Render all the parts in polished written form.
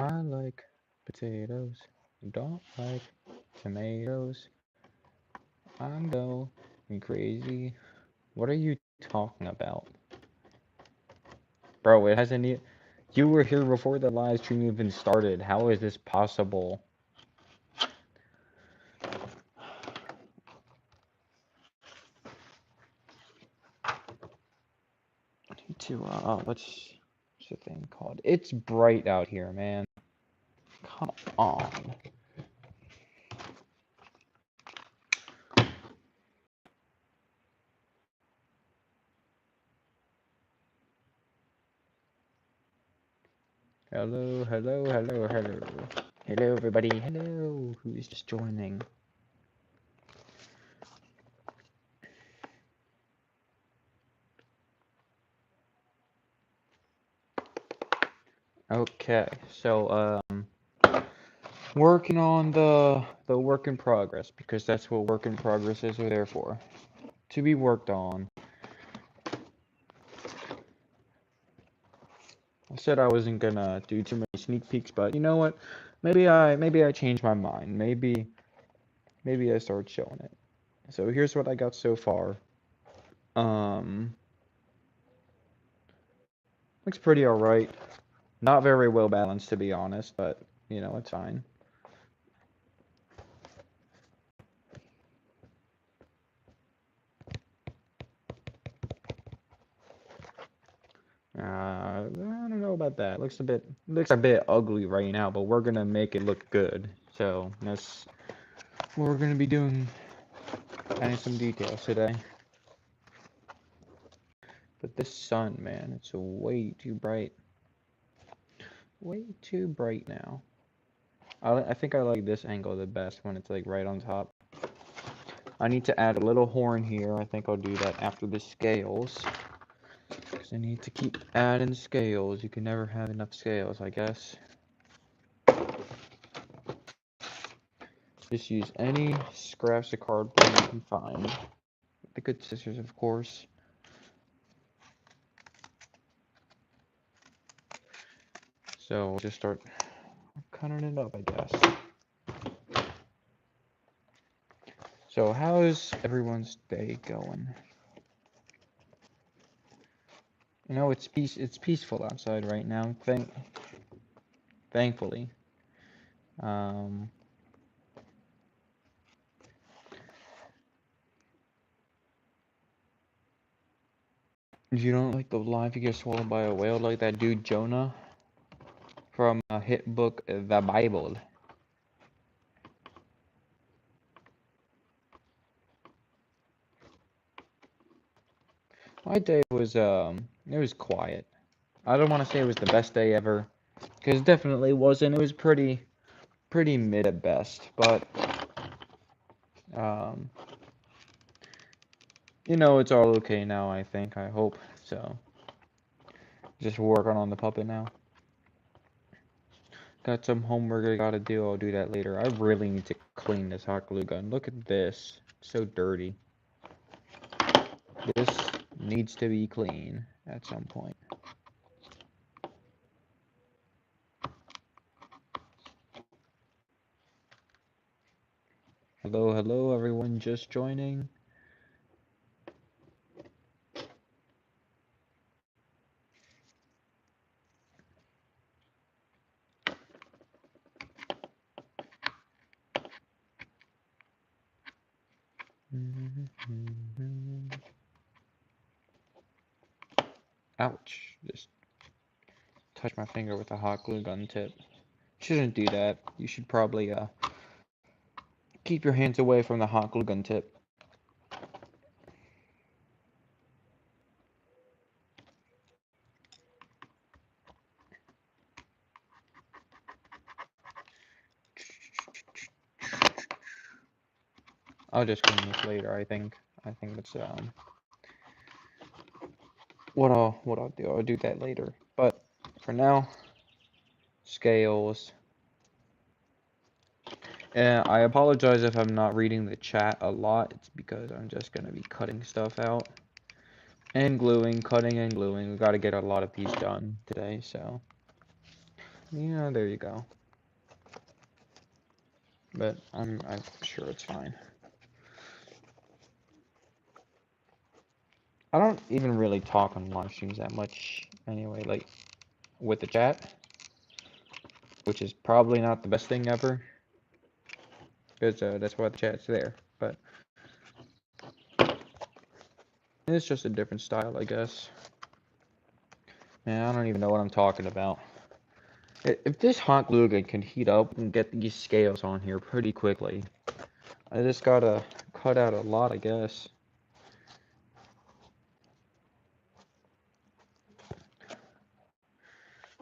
I like potatoes, don't like tomatoes. I'm going crazy. What are you talking about? Bro, it hasn't e- You were here before the live stream even started. How is this possible? What's the thing called? It's bright out here, man. Come on. Hello, hello, hello, hello. Hello, everybody. Hello. Who's just joining? Okay, so working on the work in progress, because that's what work in progresses are there for. To be worked on. I said I wasn't gonna do too many sneak peeks, but you know what? Maybe I changed my mind. Maybe I started showing it. So here's what I got so far. Looks pretty alright. Not very well balanced, to be honest, but you know, it's fine. I don't know about that. Looks a bit ugly right now, but we're gonna make it look good. So that's what we're gonna be doing. Adding some details today. But this sun, man, it's way too bright. Way too bright now. I think I like this angle the best when it's like right on top. I need to add a little horn here. I think I'll do that after the scales. Because I need to keep adding scales. You can never have enough scales, I guess. Just use any scraps of cardboard you can find. The good scissors, of course. So we'll just start cutting it up, I guess. So how's everyone's day going? You know, it's peaceful outside right now. Thankfully. You don't like the life you get swallowed by a whale like that dude Jonah from a hit book, The Bible. My day was it was quiet. I don't want to say it was the best day ever, because it definitely wasn't. It was pretty mid at best, but um, you know, it's all okay now. I think. I hope so. Just working on the puppet now. Got some homework I gotta do. I'll do that later. I really need to clean this hot glue gun. Look at this. It's so dirty. This needs to be clean at some point. Hello, hello, everyone just joining. Ouch. Just touch my finger with a hot glue gun tip. Shouldn't do that. You should probably keep your hands away from the hot glue gun tip. I'll just clean this later, I think. I think that's what I'll do. I'll do that later. But for now, scales. And I apologize if I'm not reading the chat a lot. It's because I'm just gonna be cutting stuff out. And gluing, cutting and gluing. We gotta get a lot of these done today, so Yeah, there you go. But I'm sure it's fine. I don't even really talk on live streams that much anyway, like with the chat, which is probably not the best thing ever, because that's why the chat's there. But it's just a different style, I guess. Man, I don't even know what I'm talking about. If this hot glue gun can heat up and get these scales on here pretty quickly, I just gotta cut out a lot, I guess.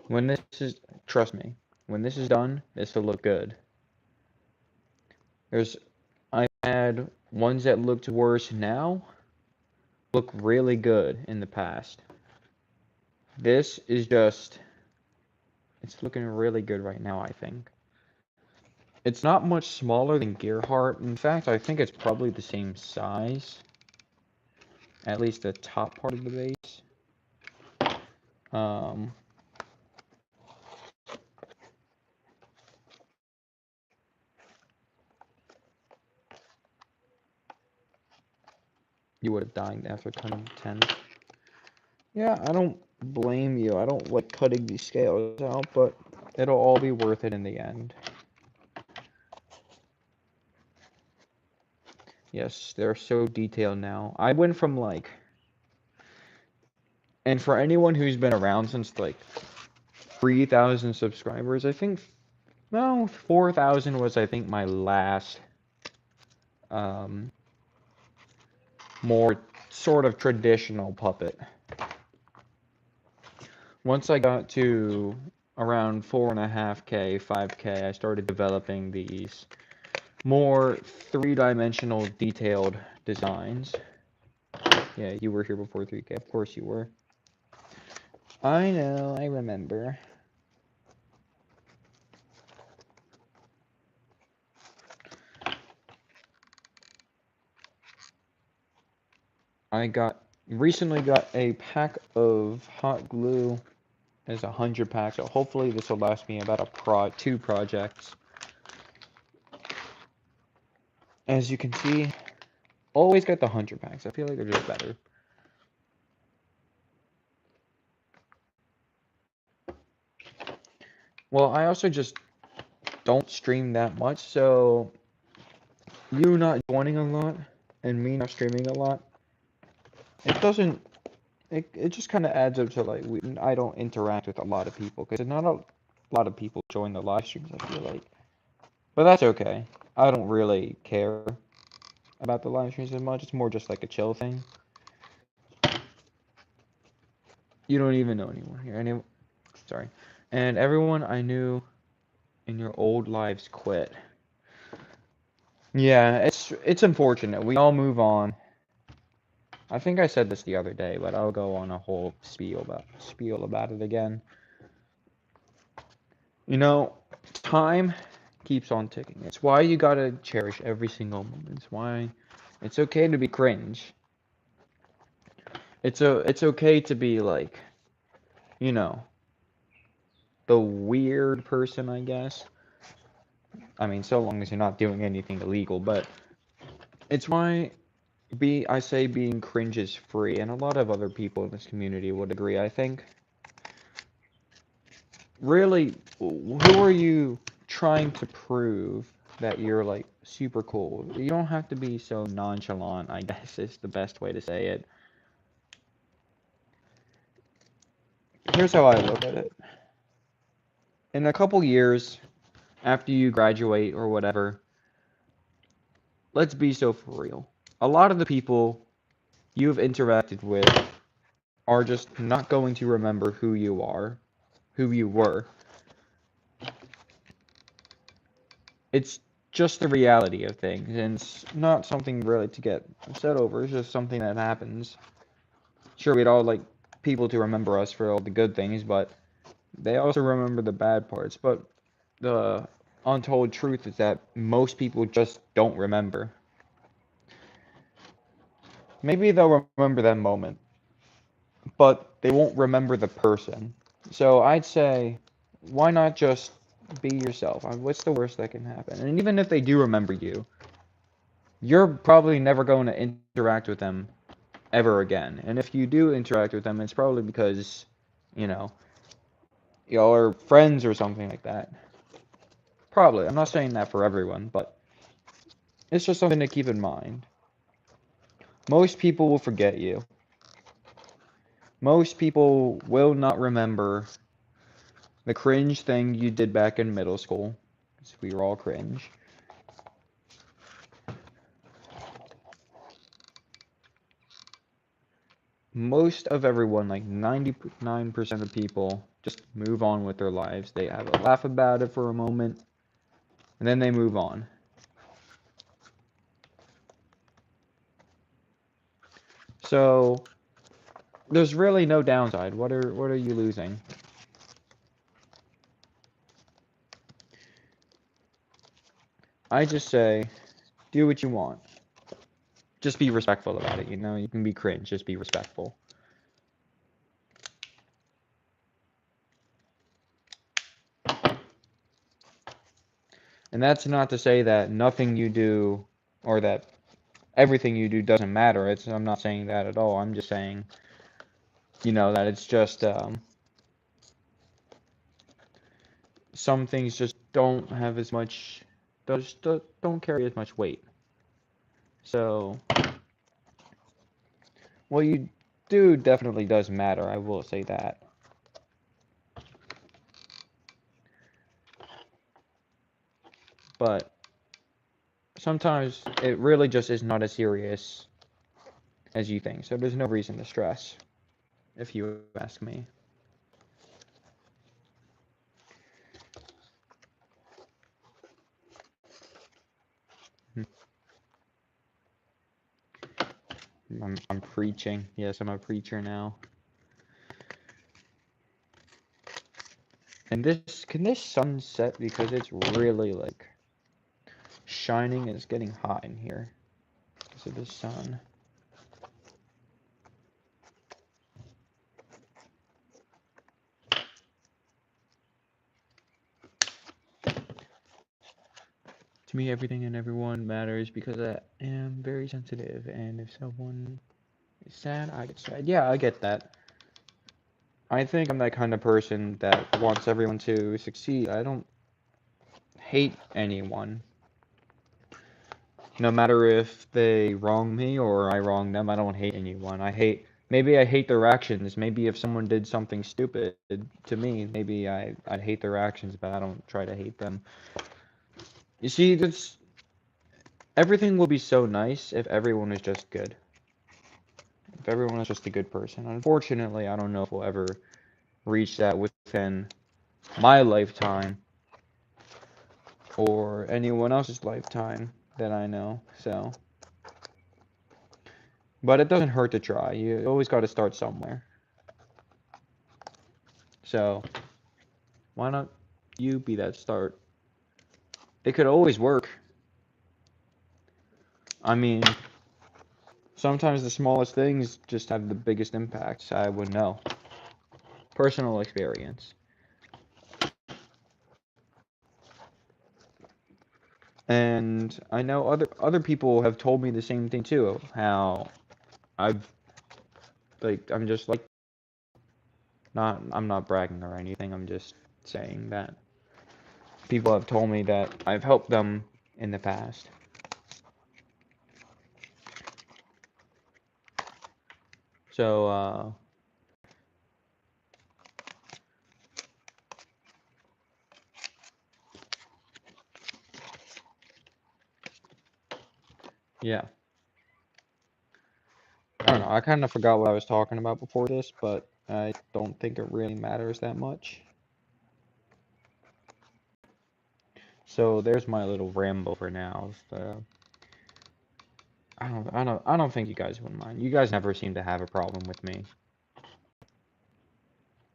When this is, trust me, when this is done, this will look good. I've had ones that looked worse now, look really good in the past. This is just, it's looking really good right now, I think. It's not much smaller than Gearhart. In fact, I think it's probably the same size. At least the top part of the base. You would have died after cutting 10. Yeah, I don't blame you. I don't like cutting these scales out, but it'll all be worth it in the end. Yes, they're so detailed now. I went from like, and for anyone who's been around since like 3,000 subscribers, I think, no, 4,000 was I think my last more sort of traditional puppet. Once I got to around 4.5K, 5K, I started developing these more three-dimensional detailed designs. Yeah, you were here before 3K. Of course you were. I know, I remember. I recently got a pack of hot glue. There's 100 packs, so hopefully this will last me about 2 projects. As you can see, always get the 100 packs. I feel like they're just better. Well, I also just don't stream that much, so you not joining a lot and me not streaming a lot, it just kind of adds up to like I don't interact with a lot of people because not a lot of people join the live streams, I feel like. But that's okay. I don't really care about the live streams as much. It's more just like a chill thing. You don't even know anyone here. Sorry. And everyone I knew in your old lives quit. Yeah, it's unfortunate. We all move on. I think I said this the other day, but I'll go on a whole spiel about it again. You know, time keeps on ticking. It's why you gotta cherish every single moment. It's why it's okay to be cringe. It's okay to be like, you know, the weird person, I guess. I mean, so long as you're not doing anything illegal, but it's why I say being cringe is free, and a lot of other people in this community would agree, I think. Really, who are you trying to prove that you're like super cool? You don't have to be so nonchalant, I guess is the best way to say it. Here's how I look at it. In a couple years, after you graduate or whatever, let's be so for real. A lot of the people you've interacted with are just not going to remember who you are, who you were. It's just the reality of things, and it's not something really to get upset over. It's just something that happens. Sure, we'd all like people to remember us for all the good things, but they also remember the bad parts. But the untold truth is that most people just don't remember. Maybe they'll remember that moment, but they won't remember the person. So I'd say why not just be yourself? What's the worst that can happen? And even if they do remember you, you're probably never going to interact with them ever again. And if you do interact with them, it's probably because, you know, y'all are friends or something like that. Probably. I'm not saying that for everyone, but it's just something to keep in mind. Most people will forget you. Most people will not remember the cringe thing you did back in middle school. Because we were all cringe. Most of everyone, like 99% of people, just move on with their lives. They have a laugh about it for a moment, and then they move on. So there's really no downside. What are you losing? I just say, do what you want. Just be respectful about it, you know? You can be cringe, just be respectful. And that's not to say that nothing you do or that everything you do doesn't matter. I'm not saying that at all. I'm just saying, you know, that it's just some things just don't have as much, don't carry as much weight. So what you do definitely does matter. I will say that. But sometimes it really just is not as serious as you think. So there's no reason to stress, if you ask me. I'm preaching. Yes, I'm a preacher now. And can this sun set because it's really like shining and it's getting hot in here because of the sun. To me, everything and everyone matters because I am very sensitive, and if someone is sad, I get sad. Yeah, I get that. I think I'm that kind of person that wants everyone to succeed. I don't hate anyone. No matter if they wrong me or I wrong them, I don't hate anyone. Maybe I hate their actions. Maybe if someone did something stupid to me, maybe I'd hate their actions, but I don't try to hate them. You see, everything will be so nice if everyone is just good. If everyone is just a good person. Unfortunately, I don't know if we'll ever reach that within my lifetime or anyone else's lifetime that I know. So, but it doesn't hurt to try. You always got to start somewhere. So, why not you be that start? It could always work. I mean, sometimes the smallest things just have the biggest impacts. I would know. Personal experience. And I know other people have told me the same thing too. How I've I'm just like I'm not bragging or anything. I'm just saying that people have told me that I've helped them in the past. So yeah. I don't know. I kind of forgot what I was talking about before this, but I don't think it really matters that much. So there's my little ramble for now. I don't think you guys wouldn't mind. You guys never seem to have a problem with me,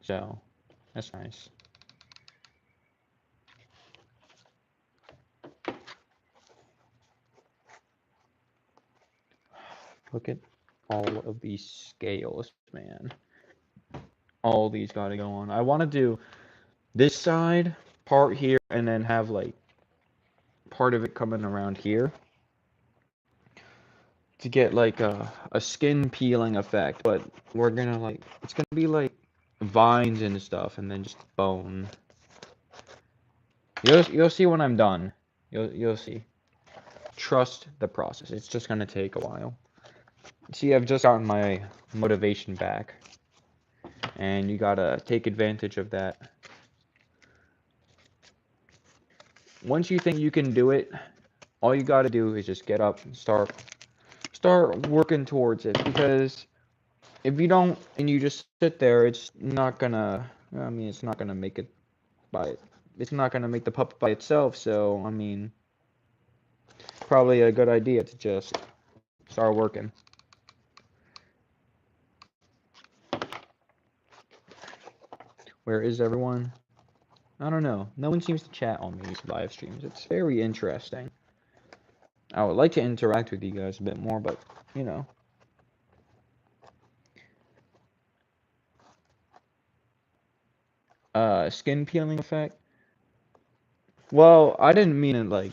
so that's nice. Look at all of these scales, man. All these gotta go on. I want to do this side, part here, and then have like part of it coming around here to get like a skin peeling effect. But we're gonna like, it's gonna be like vines and stuff, and then just bone. You'll see when I'm done. You'll see. Trust the process. It's just gonna take a while. See, I've just gotten my motivation back, and you gotta take advantage of that. Once you think you can do it, all you gotta do is just get up and start working towards it. Because if you don't and you just sit there, it's not gonna. I mean, it's not gonna make it by. It's not gonna make the puppet by itself. So I mean, probably a good idea to just start working. Where is everyone? I don't know. No one seems to chat on these live streams. It's very interesting. I would like to interact with you guys a bit more, but, you know. Skin peeling effect? Well, I didn't mean it like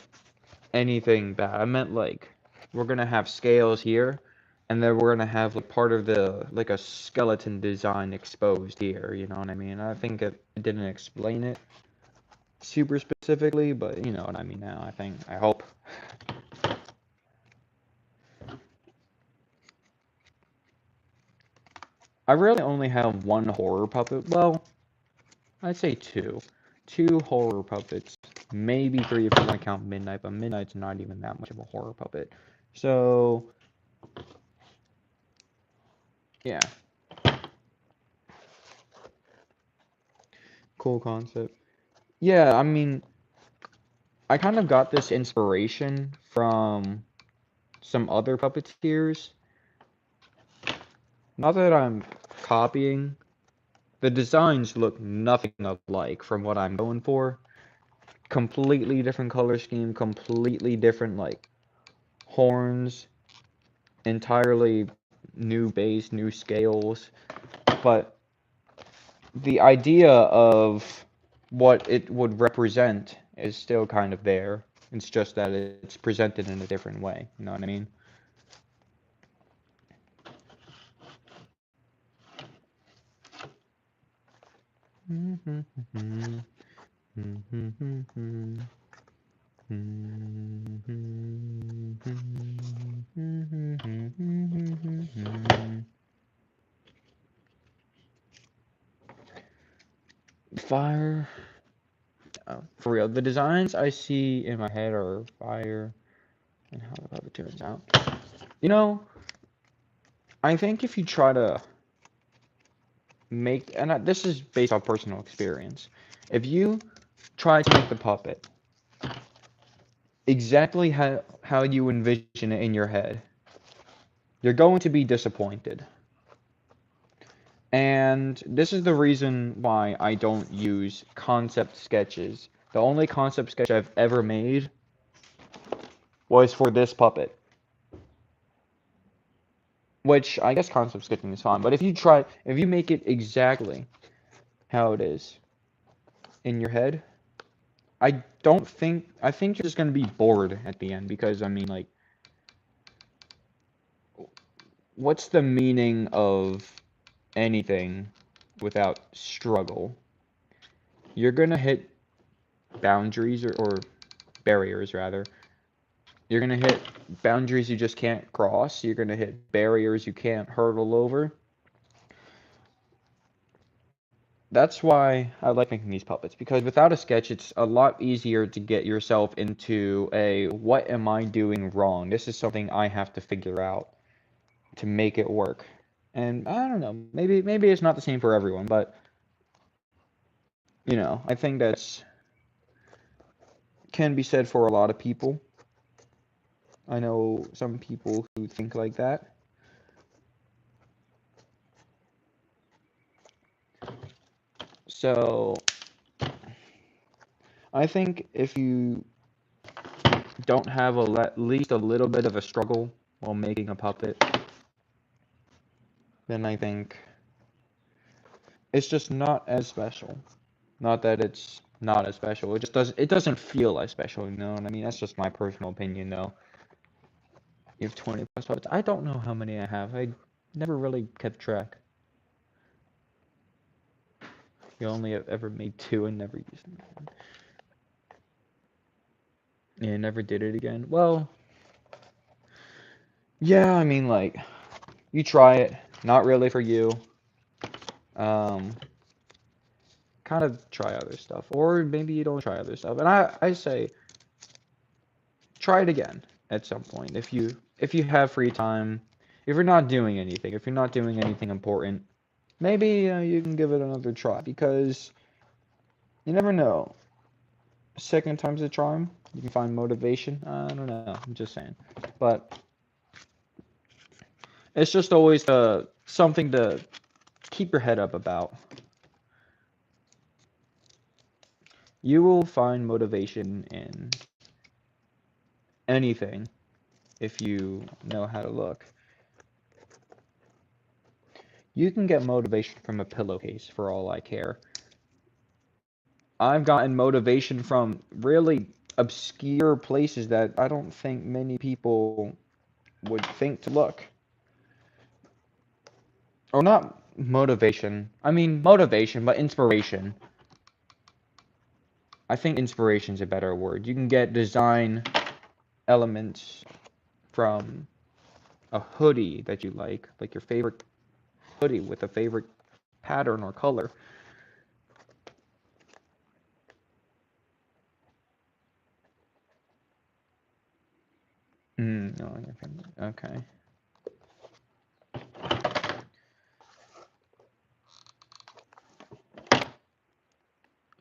anything bad. I meant like we're gonna have scales here, and then we're gonna have like part of the like a skeleton design exposed here. You know what I mean? I think it didn't explain it super specifically, but you know what I mean now. I think. I hope. I really only have one horror puppet. Well, I'd say two. Two horror puppets. Maybe three if you want to count Midnight, but Midnight's not even that much of a horror puppet. So, yeah. Cool concept. Yeah, I mean, I kind of got this inspiration from some other puppeteers. Not that I'm copying. The designs look nothing alike from what I'm going for. Completely different color scheme, completely different, like, horns, entirely new base, new scales. But the idea of what it would represent is still kind of there. It's just that it's presented in a different way. You know what I mean? Fire. Oh, for real, the designs I see in my head are fire, and how the puppet turns out. You know, I think if you try to make, and this is based on personal experience, if you try to make the puppet exactly how you envision it in your head, you're going to be disappointed. And this is the reason why I don't use concept sketches. The only concept sketch I've ever made was for this puppet. Which, I guess concept sketching is fine, but if you make it exactly how it is in your head, I think you're just gonna be bored at the end, because, I mean, like, what's the meaning of anything without struggle? You're gonna hit boundaries, or barriers, rather. You're gonna hit boundaries you just can't cross. You're gonna hit barriers you can't hurdle over. That's why I like making these puppets, because without a sketch, it's a lot easier to get yourself into a, what am I doing wrong? This is something I have to figure out to make it work. And I don't know, maybe it's not the same for everyone, but you know, I think that's can be said for a lot of people. I know some people who think like that. So I think if you don't have at least a little bit of a struggle while making a puppet, then I think it's just not as special. Not that it's not as special. It doesn't feel as special, you know what I mean? That's just my personal opinion though. You have 20 plus puppets. I don't know how many I have. I never really kept track. You only have ever made 2 and never used them. Yeah, never did it again. Well, yeah, I mean like you try it, not really for you. Um kind of try other stuff. Or maybe you don't try other stuff. And I say try it again at some point. If you have free time, if you're not doing anything, if you're not doing anything important, maybe you can give it another try because you never know. Second time's a charm. You can find motivation. I don't know. I'm just saying. But it's just always something to keep your head up about. You will find motivation in anything if you know how to look. You can get motivation from a pillowcase for all I care. I've gotten motivation from really obscure places that I don't think many people would think to look. Or not motivation. I mean motivation, but inspiration. I think inspiration's a better word. You can get design elements from a hoodie that you like your favorite hoodie with a favorite pattern or color. No, okay.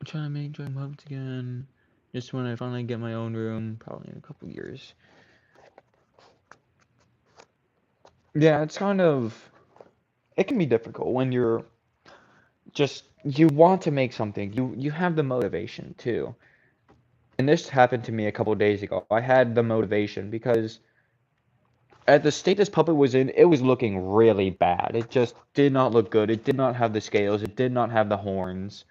I'm trying to make dragon puppets again. Just when I finally get my own room, probably in a couple years. Yeah, it's kind of. It can be difficult when you're you want to make something. You have the motivation too. And this happened to me a couple days ago. I had the motivation because at the state this puppet was in, it was looking really bad. It just did not look good. It did not have the scales. It did not have the horns.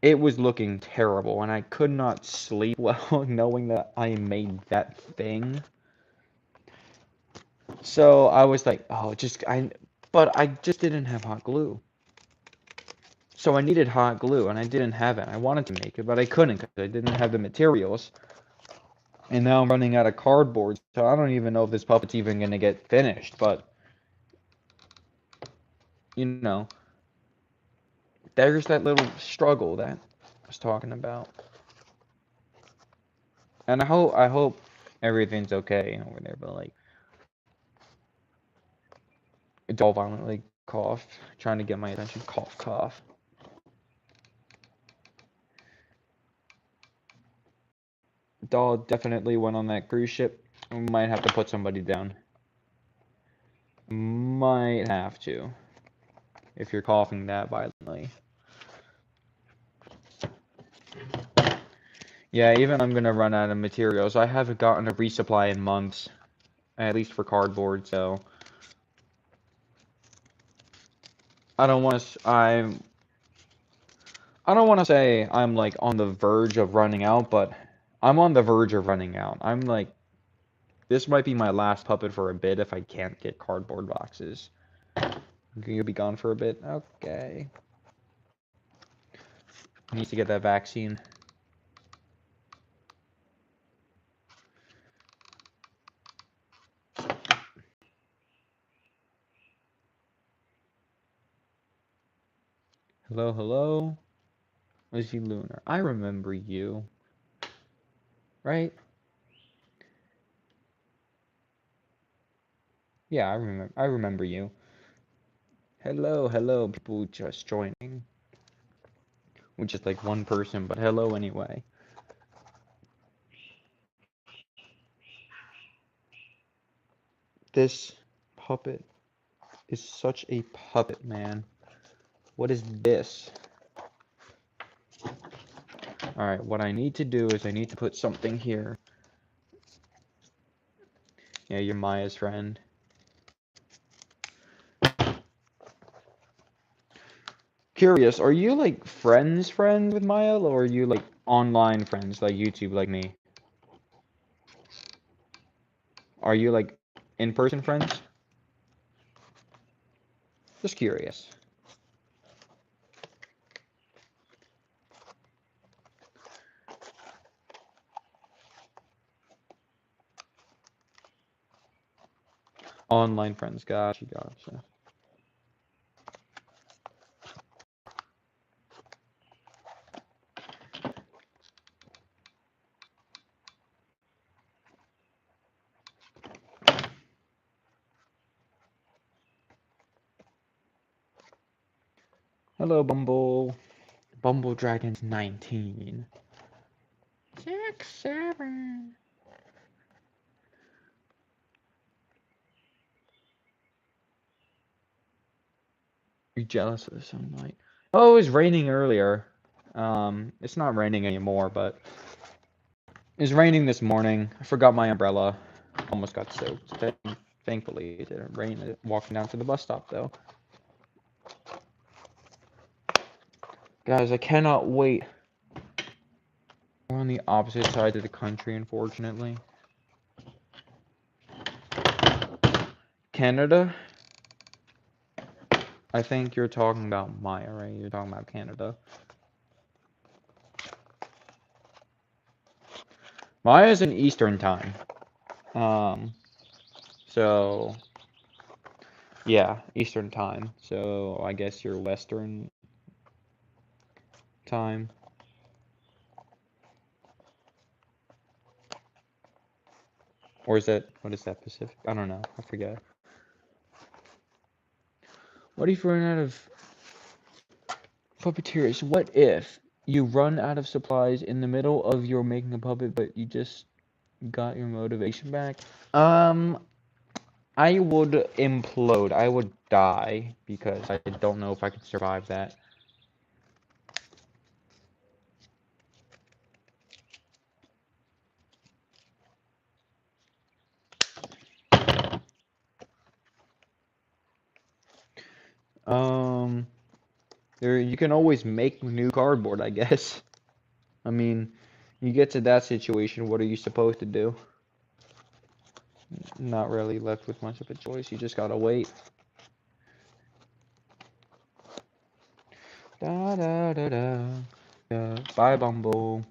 It was looking terrible, and I could not sleep well knowing that I made that thing. So I was like, oh, but I just didn't have hot glue. So I needed hot glue, and I didn't have it. I wanted to make it, but I couldn't because I didn't have the materials. And now I'm running out of cardboard, so I don't even know if this puppet's even going to get finished, but, you know, there's that little struggle that I was talking about. And I hope everything's okay over there, but, like, a doll violently coughed, trying to get my attention. Cough, cough. Doll definitely went on that cruise ship. Might have to put somebody down. Might have to. If you're coughing that violently. Yeah, even I'm gonna run out of materials. I haven't gotten a resupply in months. At least for cardboard, so. I don't want to. I don't want to say I'm like on the verge of running out, but I'm on the verge of running out. I'm like, this might be my last puppet for a bit if I can't get cardboard boxes. You'll be gone for a bit? Okay. Needs to get that vaccine. Hello, hello? Lizzie Lunar. I remember you. Right? Yeah, I remember you. Hello, hello, people just joining. We're just like one person, but hello anyway. This puppet is such a puppet, man. What is this? Alright, what I need to do is I need to put something here. Yeah, you're Maya's friend. Curious, are you like friends with Maya, or are you like online friends like YouTube like me? Are you like in-person friends? Just curious. Online friends, gotcha, gotcha. Hello, Bumble. Bumble Dragons 19. 6, 7. Are you jealous of the sunlight? Oh, it was raining earlier. It's not raining anymore, but it was raining this morning. I forgot my umbrella. Almost got soaked. Thankfully, it didn't rain walking down to the bus stop, though. Guys, I cannot wait. We're on the opposite side of the country, unfortunately. Canada? I think you're talking about Maya, right? You're talking about Canada. Maya is in Eastern time. So yeah, Eastern time. So I guess you're Western time. Or is that, what is that, Pacific? I don't know. I forget. What if you run out of puppeteers? What if you run out of supplies in the middle of your making a puppet, but you just got your motivation back? I would implode. I would die because I don't know if I could survive that. You can always make new cardboard, I guess. I mean, you get to that situation, what are you supposed to do? Not really left with much of a choice. You just gotta wait. Da da da da. Da. Bye, Bumble.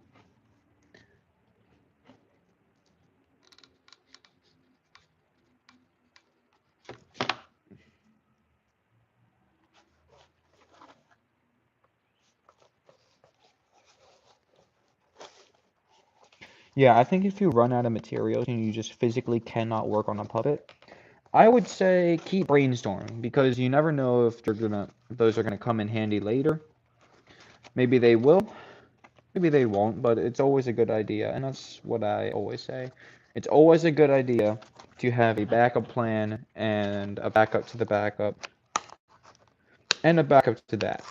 Yeah, I think if you run out of materials and you just physically cannot work on a puppet, I would say keep brainstorming because you never know if those are gonna come in handy later. Maybe they will, maybe they won't, but it's always a good idea, and that's what I always say. It's always a good idea to have a backup plan and a backup to the backup and a backup to that,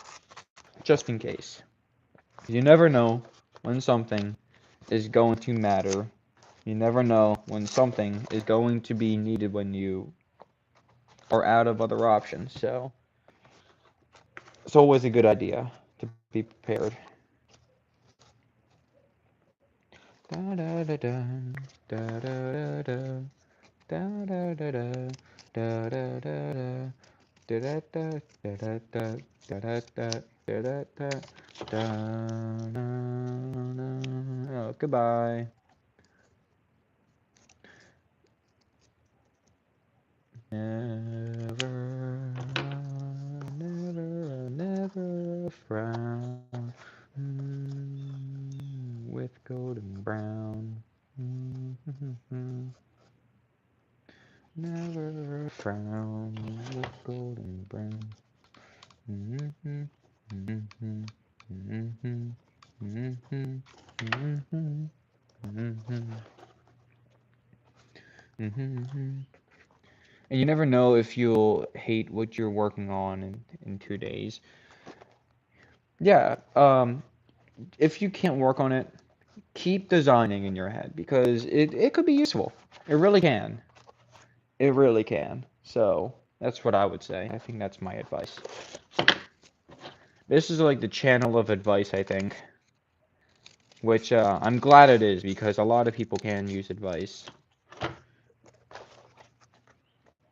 just in case. You never know when something is going to matter. You never know when something is going to be needed when you are out of other options, so it's always a good idea to be prepared. Da da da da da da da da da da da da da da da da oh, goodbye. Never, never, never frown with golden brown. Never frown with golden brown. And you never know if you'll hate what you're working on in 2 days. Yeah, if you can't work on it, keep designing in your head because it could be useful. It really can. It really can. So that's what I would say. I think that's my advice. This is like the channel of advice, I think. Which, I'm glad it is, because a lot of people can use advice.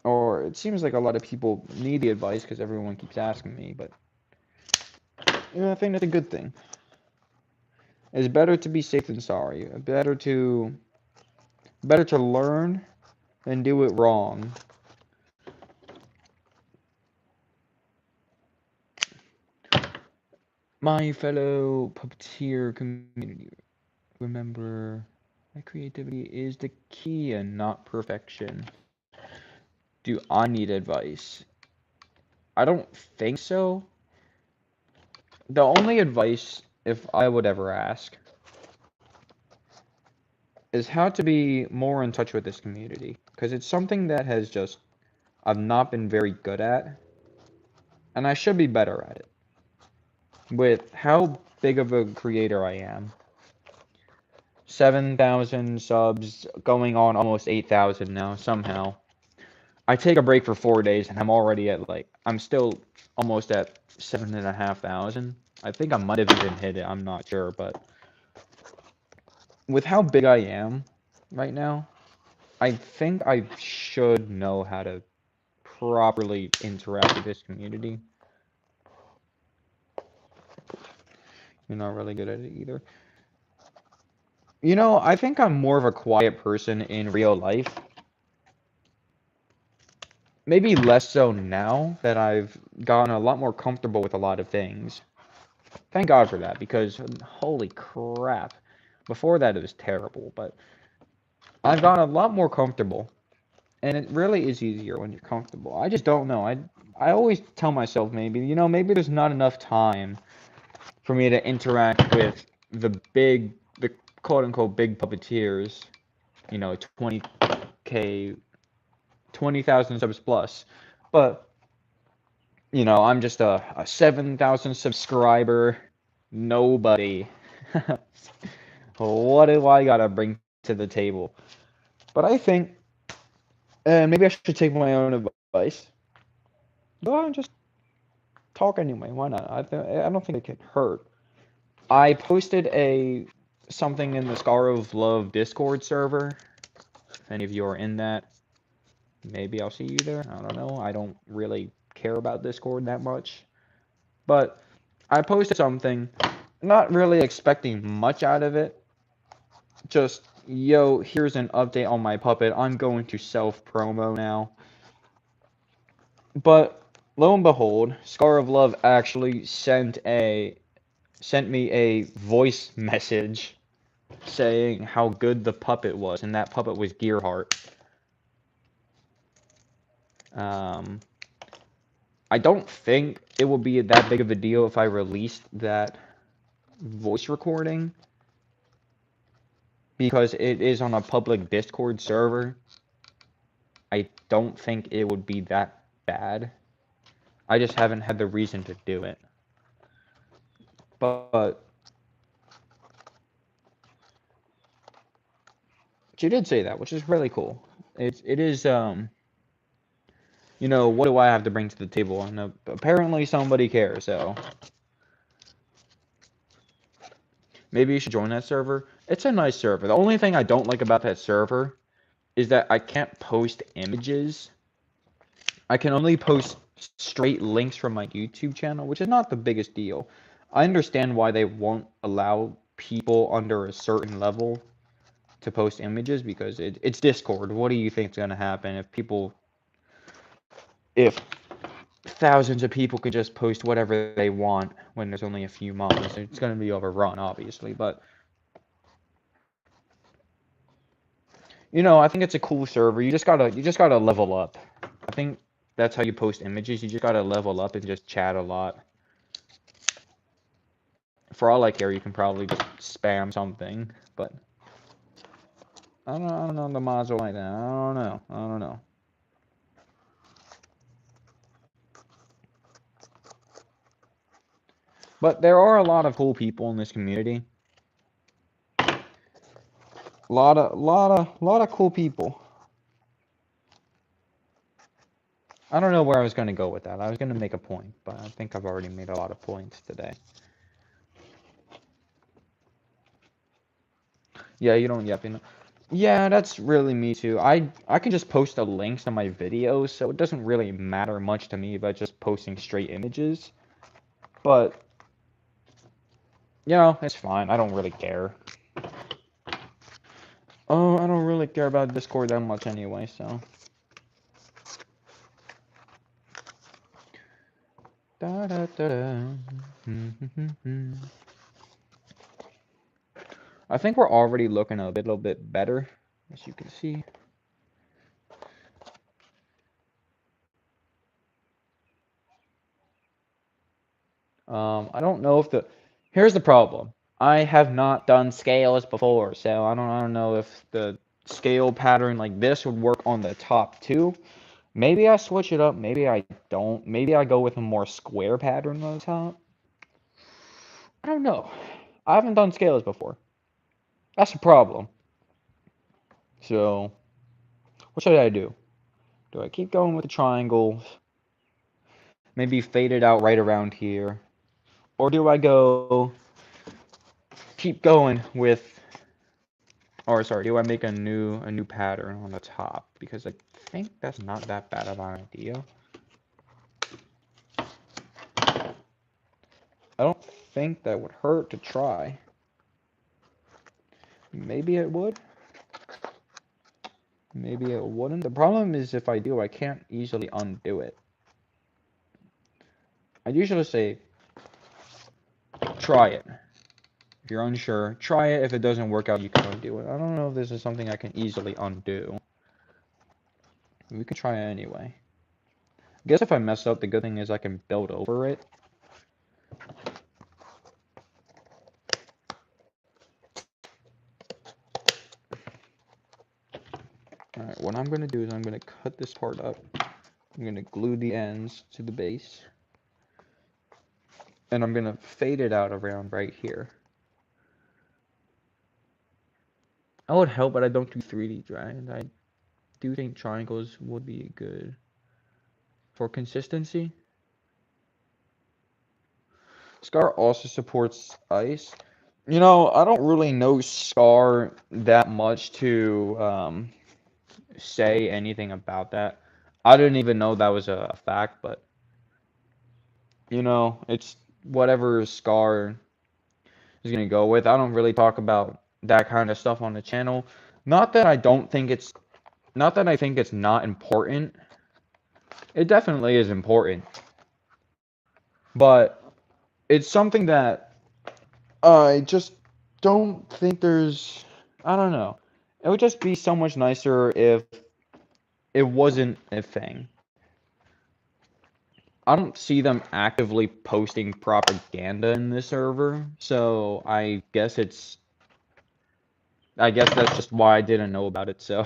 Or, it seems like a lot of people need the advice, because everyone keeps asking me, but... I think that's a good thing. It's better to be safe than sorry. Better to learn than do it wrong. My fellow puppeteer community, remember, that creativity is the key and not perfection. Do I need advice? I don't think so. The only advice, if I would ever ask, is how to be more in touch with this community. Because it's something that I've not been very good at. And I should be better at it. With how big of a creator I am. 7,000 subs, going on almost 8,000 now, somehow. I take a break for 4 days and I'm already at I'm still almost at 7,500. I think I might have even hit it, I'm not sure, but with how big I am right now, I think I should know how to properly interact with this community. You're not really good at it either. I think I'm more of a quiet person in real life. Maybe less so now that I've gotten a lot more comfortable with a lot of things. Thank God for that, because holy crap. Before that, it was terrible, but I've gotten a lot more comfortable. And it really is easier when you're comfortable. I just don't know. I always tell myself maybe there's not enough time for me to interact with the quote-unquote big puppeteers. 20K, 20,000 subs plus. But, I'm just a 7,000 subscriber nobody. What do I gotta bring to the table? But I think, and maybe I should take my own advice. Go out and just talk anyway. Why not? I don't think it can hurt. I posted something in the 𝓒𝓪𝓷 Discord server. If any of you are in that, maybe I'll see you there. I don't know. I don't really care about Discord that much. But I posted something, not really expecting much out of it. Just, yo, here's an update on my puppet. I'm going to self-promo now. But lo and behold, 𝓒𝓪𝓷 actually sent me a voice message saying how good the puppet was, and that puppet was Gearheart. I don't think it will be that big of a deal if I released that voice recording, because it is on a public Discord server. I don't think it would be that bad. I just haven't had the reason to do it. But she did say that, which is really cool. It is, what do I have to bring to the table? And apparently somebody cares, so maybe you should join that server. It's a nice server. The only thing I don't like about that server is that I can't post images. I can only post straight links from my YouTube channel, which is not the biggest deal. I understand why they won't allow people under a certain level to post images, because it's Discord. What do you think is going to happen if thousands of people could just post whatever they want when there's only a few mods? It's going to be overrun, obviously, but I think it's a cool server. You just gotta level up. I think that's how you post images. You just gotta level up and just chat a lot. For all I care, you can probably just spam something, but I don't know the mods are like that. I don't know. But there are a lot of cool people in this community. A lot of cool people. I don't know where I was going to go with that. I was going to make a point, but I think I've already made a lot of points today. Yeah, you don't, yep, you know. Yeah, that's really me too. I can just post the links to my videos, so it doesn't really matter much to me about just posting straight images. But, you know, it's fine. I don't really care. Oh, I don't really care about Discord that much anyway, so. Da, da, da, da. I think we're already looking a little bit better, as you can see. I don't know if the... Here's the problem. I have not done scales before, so I don't know if the scale pattern like this would work on the top too. Maybe I switch it up, maybe I don't. Maybe I go with a more square pattern on the top. I don't know. I haven't done scales before. That's the problem. So, what should I do? Do I keep going with the triangles? Maybe fade it out right around here? Or do I keep going with, or sorry, do I make a new pattern on the top? Because I think that's not that bad of an idea. I don't think that would hurt to try. Maybe it would. Maybe it wouldn't. The problem is if I do, I can't easily undo it. I usually say, try it. If you're unsure, try it. If it doesn't work out, you can undo it. I don't know if this is something I can easily undo. We can try it anyway. I guess if I mess up, the good thing is I can build over it. Alright, what I'm going to do is I'm going to cut this part up. I'm going to glue the ends to the base. And I'm going to fade it out around right here. I would help, but I don't do 3D dragons. I do think triangles would be good for consistency. Scar also supports ice. You know, I don't really know Scar that much to say anything about that. I didn't even know that was a fact, but you know, it's whatever Scar is gonna go with. I don't really talk about that kind of stuff on the channel. Not that I don't think it's, not that I think it's not important. It definitely is important. But it's something that I just don't think there's, I don't know. It would just be so much nicer if it wasn't a thing. I don't see them actively posting propaganda in this server, so I guess that's just why I didn't know about it, so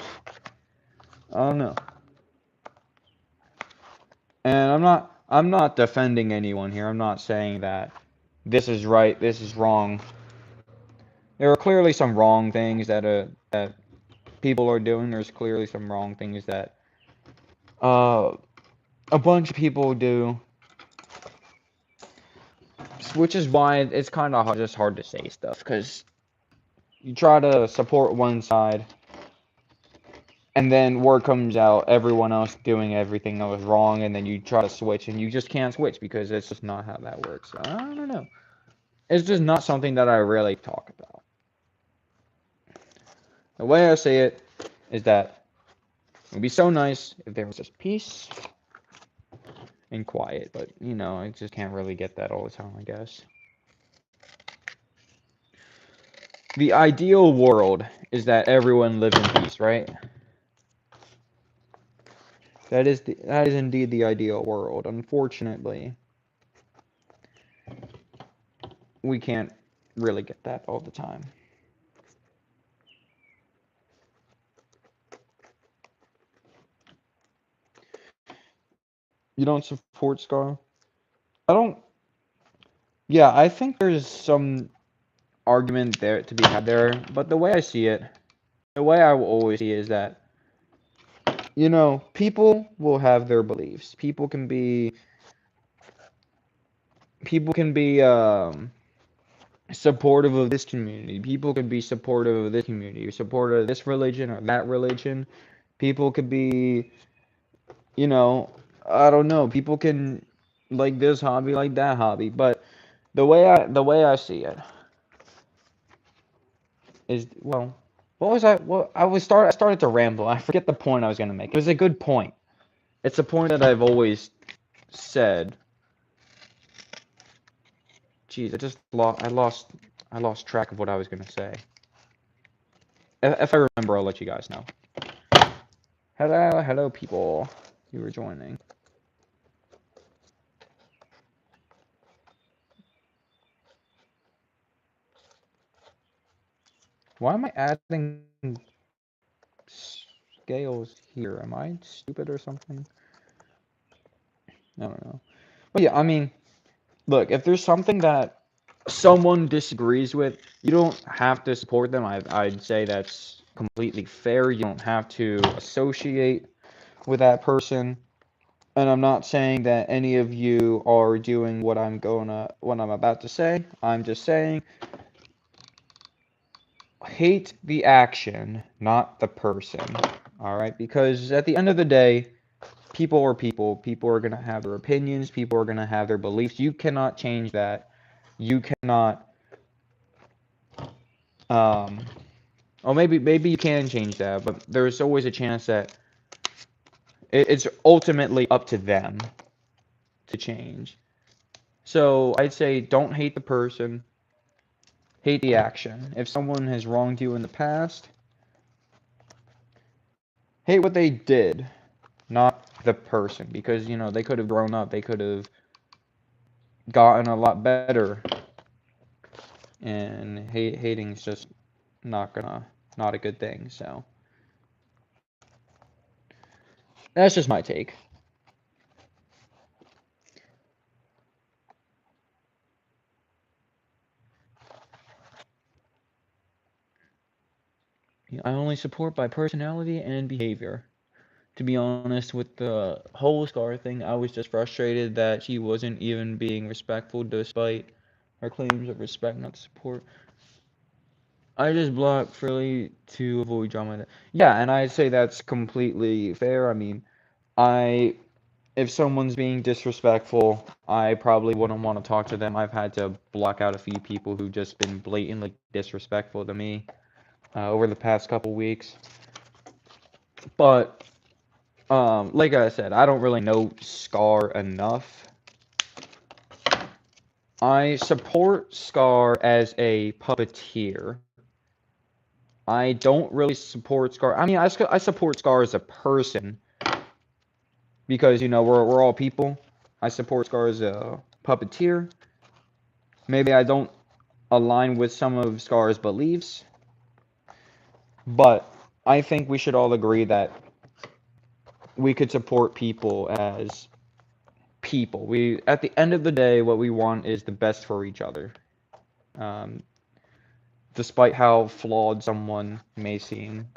I don't know. And I'm not defending anyone here. I'm not saying that this is right, this is wrong. There are clearly some wrong things that people are doing. There's clearly some wrong things that a bunch of people do, which is why it's kind of just hard to say stuff, because you try to support one side, and then word comes out, everyone else doing everything that was wrong, and then you try to switch, and you just can't switch, because it's just not how that works. So, I don't know. It's just not something that I really talk about. The way I say it is that it would be so nice if there was just peace and quiet, but, you know, I just can't really get that all the time, I guess. The ideal world is that everyone lives in peace, right? That is indeed the ideal world. Unfortunately, we can't really get that all the time. You don't support Scar? I don't. Yeah, I think there's some argument there to be had there, but the way I see it, the way I will always see it is that you know, people will have their beliefs. People can be supportive of this community. People can be supportive of this community, supportive of this religion or that religion. People could be, you know, I don't know. People can like this hobby, like that hobby. But the way I see it is, well, what was I? Well, I started to ramble. I forget the point I was gonna make. It was a good point. It's a point that I've always said. Jeez, I lost track of what I was gonna say. If I remember, I'll let you guys know. Hello, people. You were joining. Why am I adding scales here? Am I stupid or something? I don't know. But yeah, I mean, look, if there's something that someone disagrees with, you don't have to support them. I'd say that's completely fair. You don't have to associate with that person. And I'm not saying that any of you are doing what what I'm about to say. I'm just saying hate the action, not the person. All right? Because at the end of the day, people are people. People are going to have their opinions. People are going to have their beliefs. You cannot change that. You cannot or maybe you can change that, but there's always a chance that it's ultimately up to them to change. So I'd say don't hate the person, hate the action. If someone has wronged you in the past, hate what they did, not the person, because you know they could have grown up, they could have gotten a lot better, and hating's just not a good thing. So that's just my take. I only support by personality and behavior. To be honest, with the whole Scar thing, I was just frustrated that she wasn't even being respectful despite her claims of respect, not support. I just blocked Frilly to avoid drama. Yeah, and I'd say that's completely fair. I mean, I if someone's being disrespectful, I probably wouldn't want to talk to them. I've had to block out a few people who've just been blatantly disrespectful to me over the past couple weeks. But like I said, I don't really know Scar enough. I support Scar as a puppeteer. I don't really support Scar. I mean, I support Scar as a person because, you know, we're all people. I support Scar as a puppeteer. Maybe I don't align with some of Scar's beliefs, but I think we should all agree that we could support people as people. At the end of the day, what we want is the best for each other. Um, Despite how flawed someone may seem,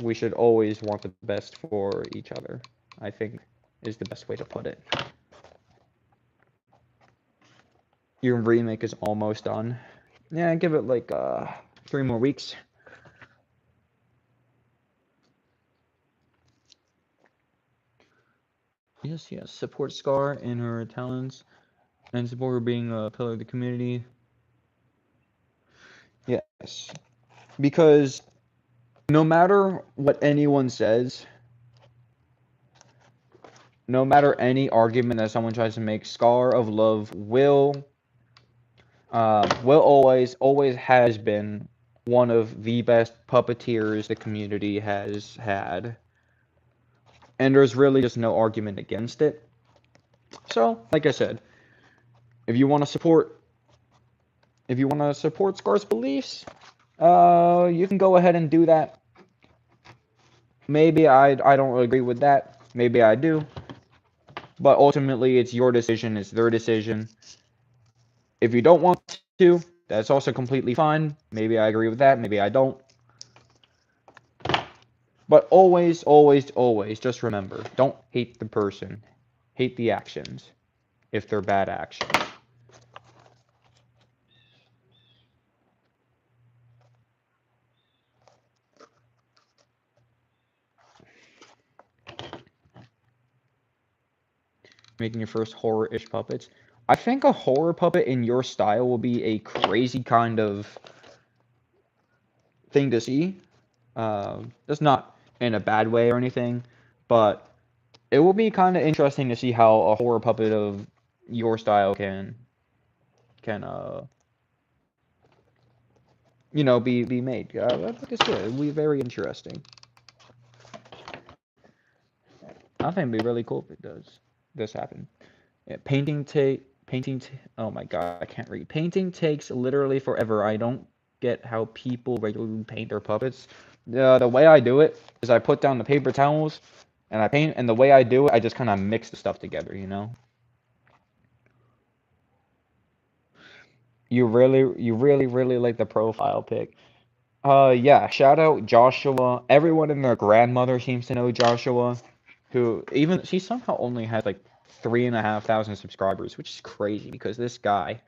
we should always want the best for each other, I think is the best way to put it. Your remake is almost done. Yeah, give it like 3 more weeks. Yes, support Scar in her talents and support her being a pillar of the community. Yes, because no matter what anyone says, no matter any argument that someone tries to make, Scar of Love will always has been one of the best puppeteers the community has had. And there's really just no argument against it. So, like I said, if you want to support Scar's beliefs, you can go ahead and do that. Maybe I don't agree with that. Maybe I do. But ultimately, it's your decision. It's their decision. If you don't want to, that's also completely fine. Maybe I agree with that. Maybe I don't. But always, always, always, just remember, don't hate the person. Hate the actions, if they're bad actions. Making your first horror-ish puppets. I think a horror puppet in your style will be a crazy kind of thing to see. That's not in a bad way or anything, but it will be kind of interesting to see how a horror puppet of your style can be made. Like I said, it'll be very interesting. I think it'd be really cool if it does this happen. Yeah, oh my god, I can't read. Painting takes literally forever. I don't get how people regularly paint their puppets. The way I do it is I put down the paper towels and I paint, and the way I do it, I just kind of mix the stuff together, you know? You really, really like the profile pic. Yeah, shout out Joshua. Everyone and their grandmother seems to know Joshua, who even she somehow only has like 3,500 subscribers, which is crazy because this guy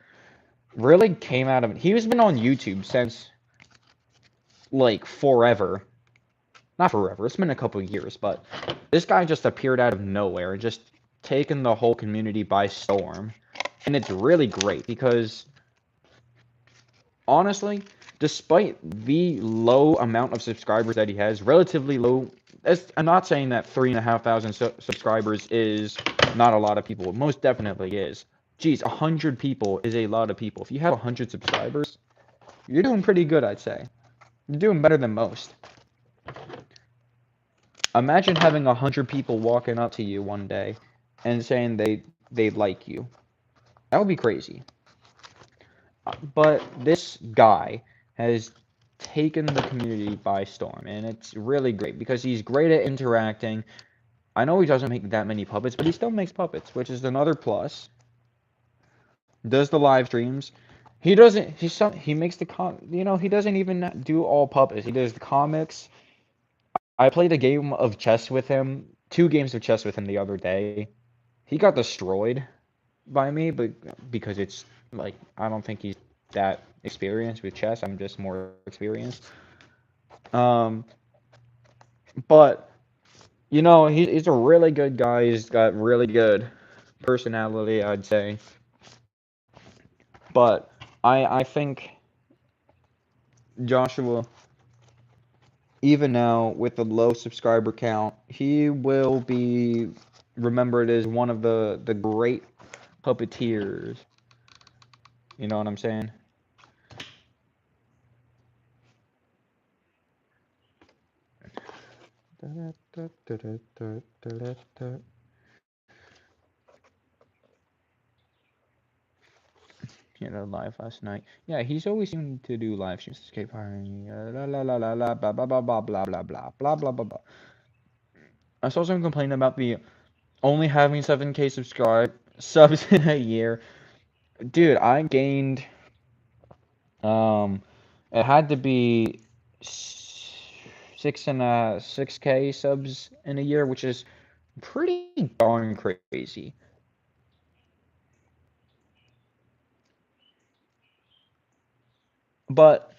really came out of he's been on YouTube since like forever. Not forever, it's been a couple of years, but this guy just appeared out of nowhere and just taken the whole community by storm. And it's really great because honestly, despite the low amount of subscribers that he has, relatively low, I'm not saying that 3,500 subscribers is not a lot of people. It most definitely is. Geez, 100 people is a lot of people. If you have 100 subscribers, you're doing pretty good, I'd say. You're doing better than most. Imagine having 100 people walking up to you one day and saying they like you. That would be crazy. But this guy has taken the community by storm, and it's really great because he's great at interacting. I know he doesn't make that many puppets, but he still makes puppets, which is another plus. Does the live streams. He doesn't. He makes he doesn't even do all puppets. He does the comics. I played a game of chess with him, 2 games of chess with him the other day. He got destroyed by me, but because it's like I don't think he's that experienced with chess. I'm just more experienced. Um, but he's a really good guy. He's got really good personality, I'd say. But I think Joshua, even now with the low subscriber count, he will be remembered as one of the great puppeteers. You know what I'm saying? Live last night. Yeah, he's always seemed to do live streams. Escape hiring. La la la la la blah blah blah blah blah blah blah blah blah blah blah. I saw someone complaining about the only having 7K subs in a year. Dude, I gained it had to be 6K subs in a year, which is pretty darn crazy. But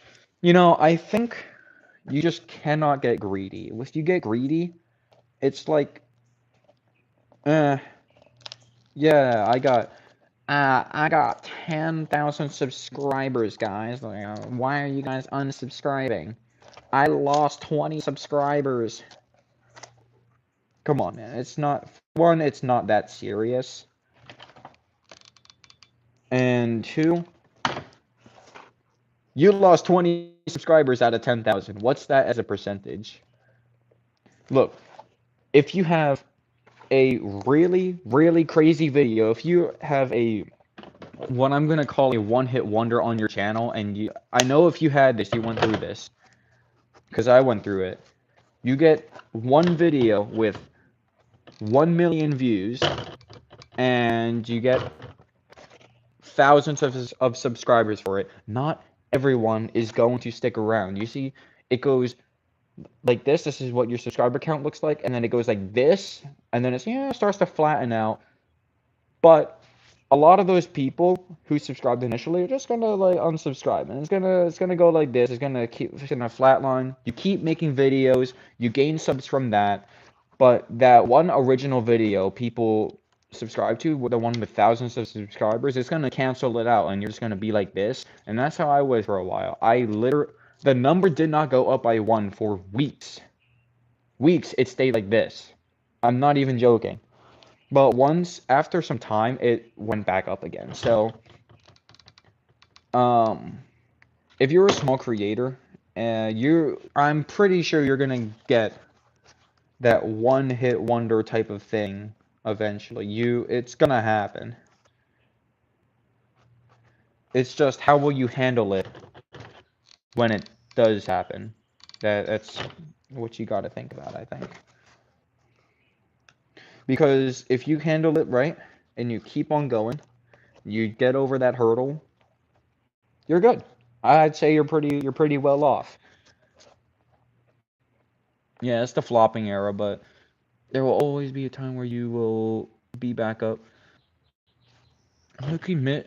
I think you just cannot get greedy. If you get greedy, it's like, yeah, I got 10,000 subscribers, guys. Like, why are you guys unsubscribing? I lost 20 subscribers. Come on, man. It's not that serious. And 2, you lost 20 subscribers out of 10,000. What's that as a percentage? Look, if you have a really, really crazy video, if you have what I'm gonna call a one-hit wonder on your channel, and I know if you had this, you went through this, because I went through it. You get one video with 1 million views, and you get thousands of subscribers for it. Not everyone is going to stick around. You see, it goes like this. This is what your subscriber count looks like, and then it goes like this, and then it's it starts to flatten out. But a lot of those people who subscribed initially are just gonna like unsubscribe, and it's gonna go like this. It's gonna flatline. You keep making videos, you gain subs from that, but that one original video people subscribe to, the one with thousands of subscribers, it's gonna cancel it out, and you're just gonna be like this. And that's how I was for a while. The number did not go up by one for weeks. Weeks it stayed like this. I'm not even joking. But once, after some time, it went back up again. So, um, if you're a small creator, I'm pretty sure you're gonna get that one-hit wonder type of thing eventually. It's gonna happen. It's just how will you handle it when it does happen? That's what you gotta think about, I think. Because if you handle it right and you keep on going, you get over that hurdle, you're good. I'd say you're pretty well off. Yeah, it's the flopping era, but there will always be a time where you will be back up. Look, miss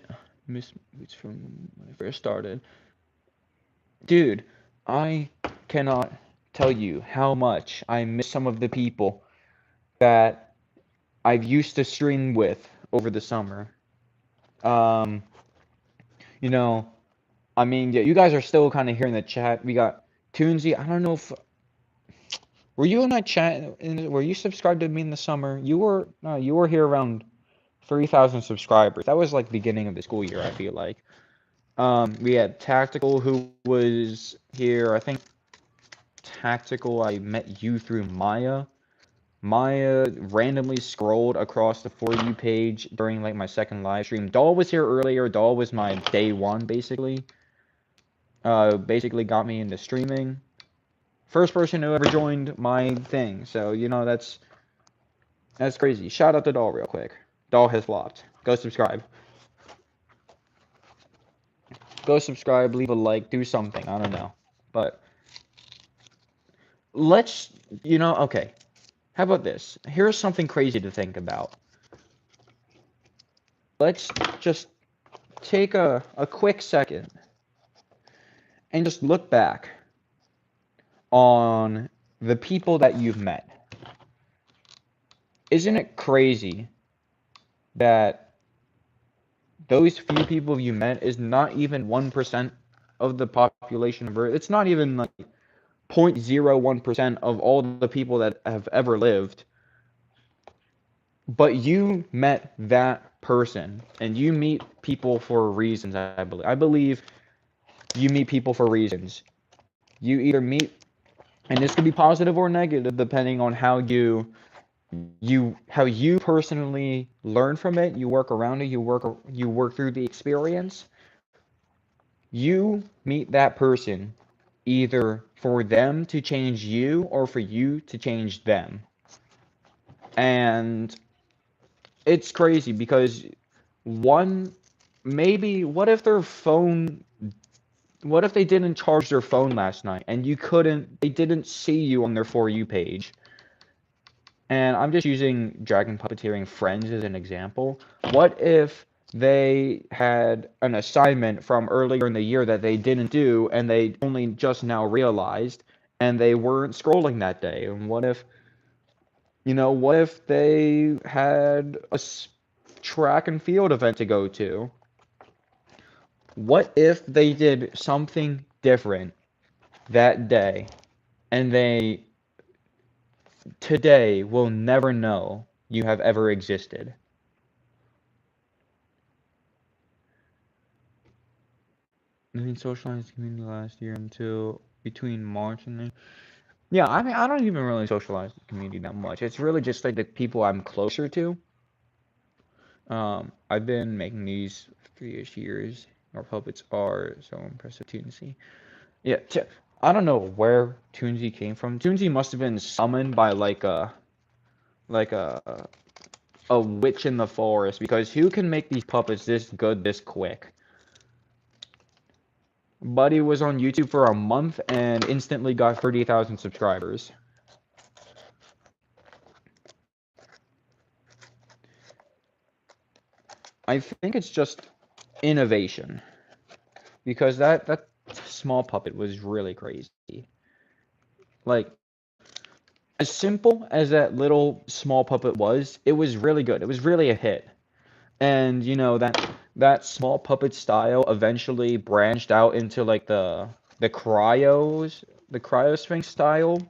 it's from when I first started. Dude, I cannot tell you how much I miss some of the people that I've used to stream with over the summer. Um, you know, I mean, yeah, you guys are still kind of here in the chat. We got 𝓒𝓪𝓷. I don't know if were you in that chat? Were you subscribed to me in the summer? You were. No, you were here around 3,000 subscribers. That was like beginning of the school year, I feel like. We had Tactical who was here. I think Tactical, I met you through Maya. Maya randomly scrolled across the For You page during like my second live stream. Doll was here earlier. Doll was my day one, basically. Basically got me into streaming. First person who ever joined my thing. So, that's crazy. Shout out to Doll real quick. Doll has flopped. Go subscribe. Go subscribe, leave a like, do something. I don't know. But let's, okay. How about this? Here's something crazy to think about. Let's just take a quick second and just look back on the people that you've met. Isn't it crazy that those few people you met is not even 1% of the population of Earth? It's not even like 0.01% of all the people that have ever lived. But you met that person, and you meet people for reasons, I believe. I believe you meet people for reasons. You either meet, and this could be positive or negative, depending on how you personally learn from it, you work around it, you work through the experience. You meet that person either for them to change you or for you to change them. And it's crazy because maybe what if they didn't charge their phone last night and they didn't see you on their For You page? And I'm just using Dragon Puppeteering Friends as an example. What if they had an assignment from earlier in the year that they didn't do and they only just now realized and they weren't scrolling that day? And what if they had a track and field event to go to? What if they did something different that day and they today will never know you have ever existed? I didn't socialize the community last year until between March and then. Yeah, I mean, I don't even really socialize the community that much. It's really just like the people I'm closer to. I've been making these 3-ish years. Our puppets are so impressive. 𝓒𝓪𝓶𝓸𝓷. Yeah, I don't know where 𝓒𝓪𝓶𝓸𝓷 came from. 𝓒𝓪𝓶𝓸𝓷 must have been summoned by like a witch in the forest, because who can make these puppets this good this quick? Buddy was on YouTube for a month and instantly got 30,000 subscribers. I think it's just innovation. Because that small puppet was really crazy. Like, as simple as that little small puppet was, it was really good. It was really a hit. And you know that small puppet style eventually branched out into like the cryo sphinx style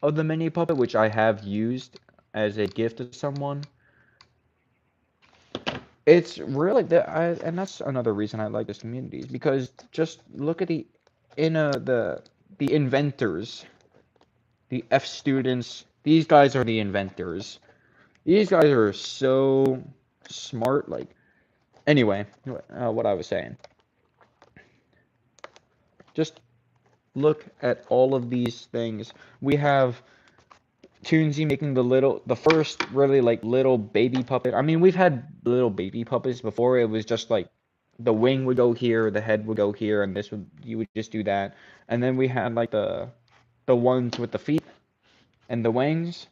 of the mini puppet, which I have used as a gift to someone. It's really and that's another reason I like this community is because just look at the inventors, the F students. These guys are the inventors. These guys are so smart. Like anyway, what I was saying. Just look at all of these things. We have Toonsy making the first really like little baby puppet. I mean, we've had little baby puppets before. It was just like the wing would go here, the head would go here, and you would just do that. And then we had like the ones with the feet and the wings,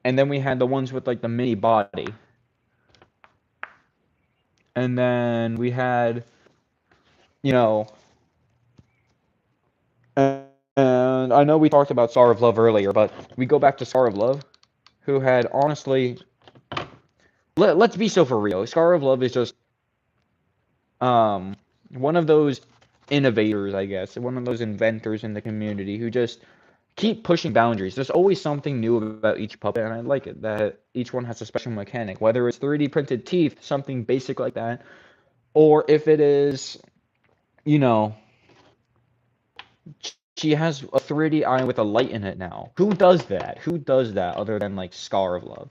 and then we had the ones with like the mini body. And then we had, you know, and I know we talked about Star of Love earlier, but we go back to Star of Love, who had honestly, let's be so for real. Star of Love is just one of those innovators, I guess, one of those inventors in the community who just keep pushing boundaries. There's always something new about each puppet, and I like it that each one has a special mechanic, whether it's 3D printed teeth, something basic like that, or if it is, you know, she has a 3D eye with a light in it now. Who does that? Who does that other than like Scar of Love?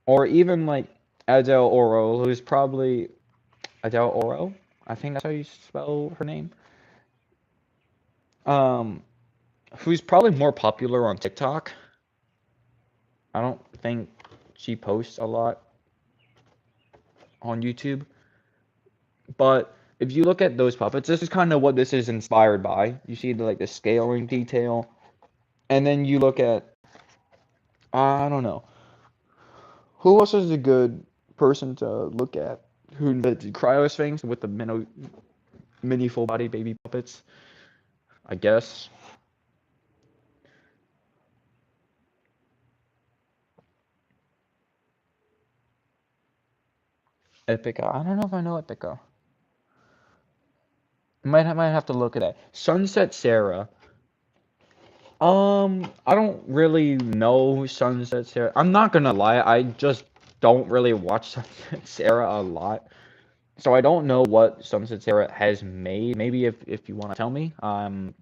Or even like Adele Oro, who's probably Adele Oro? I think that's how you spell her name. Um, who's probably more popular on TikTok. I don't think she posts a lot on YouTube. But if you look at those puppets, this is kind of what this is inspired by. You see the scaling detail, and then you look at I don't know who else is a good person to look at. Who the Cryo Sphinx with the mini full body baby puppets, I guess. Epica. I don't know if I know Epica. Might have to look at that. Sunset Sarah. I don't really know Sunset Sarah. I'm not gonna lie, I just don't really watch Sunset Sarah a lot. So I don't know what Sunset Sarah has made. Maybe if you want to tell me. I'm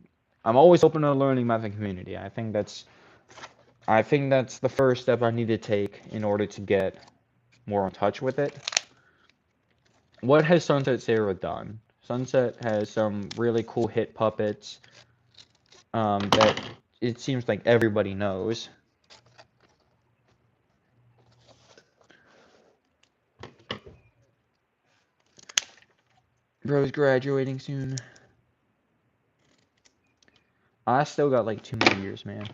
always open to learning about the community. I think that's the first step I need to take in order to get more in touch with it. What has Sunset Sarah done? Sunset has some really cool hit puppets that it seems like everybody knows. Bro's graduating soon. I still got like 2 more years, man.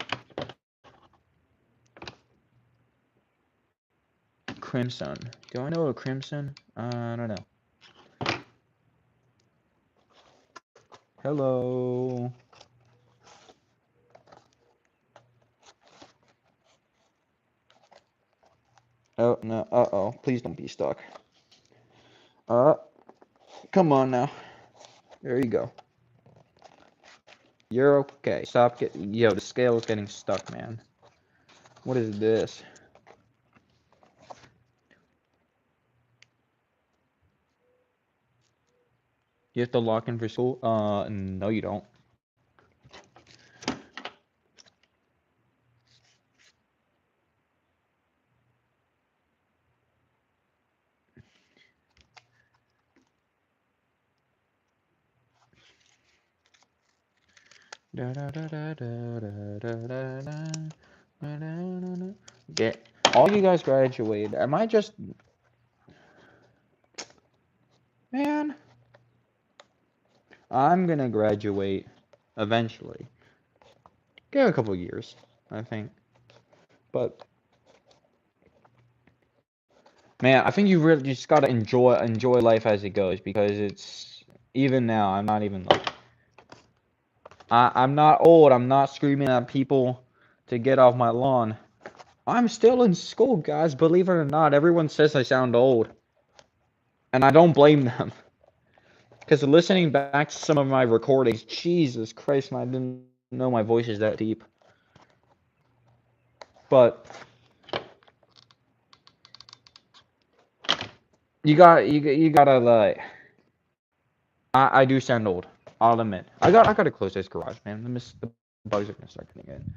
Crimson. Do I know a Crimson? I don't know. Hello. Oh, no. Uh-oh. Please don't be stuck. Come on now. There you go. You're okay. Stop getting... Yo, the scale is getting stuck, man. What is this? You have to lock in for school? No you don't. Get all you guys graduated. Am I just... Man. I'm gonna graduate eventually. Give it a couple years, I think. But man, I think you really just gotta enjoy life as it goes, because it's even now. I'm not even like I'm not old. I'm not screaming at people to get off my lawn. I'm still in school, guys. Believe it or not, everyone says I sound old, and I don't blame them. Because listening back to some of my recordings, Jesus Christ, man, I didn't know my voice is that deep. But you gotta like, I do sound old. I'll admit. I gotta close this garage, man. The bugs are gonna start coming in.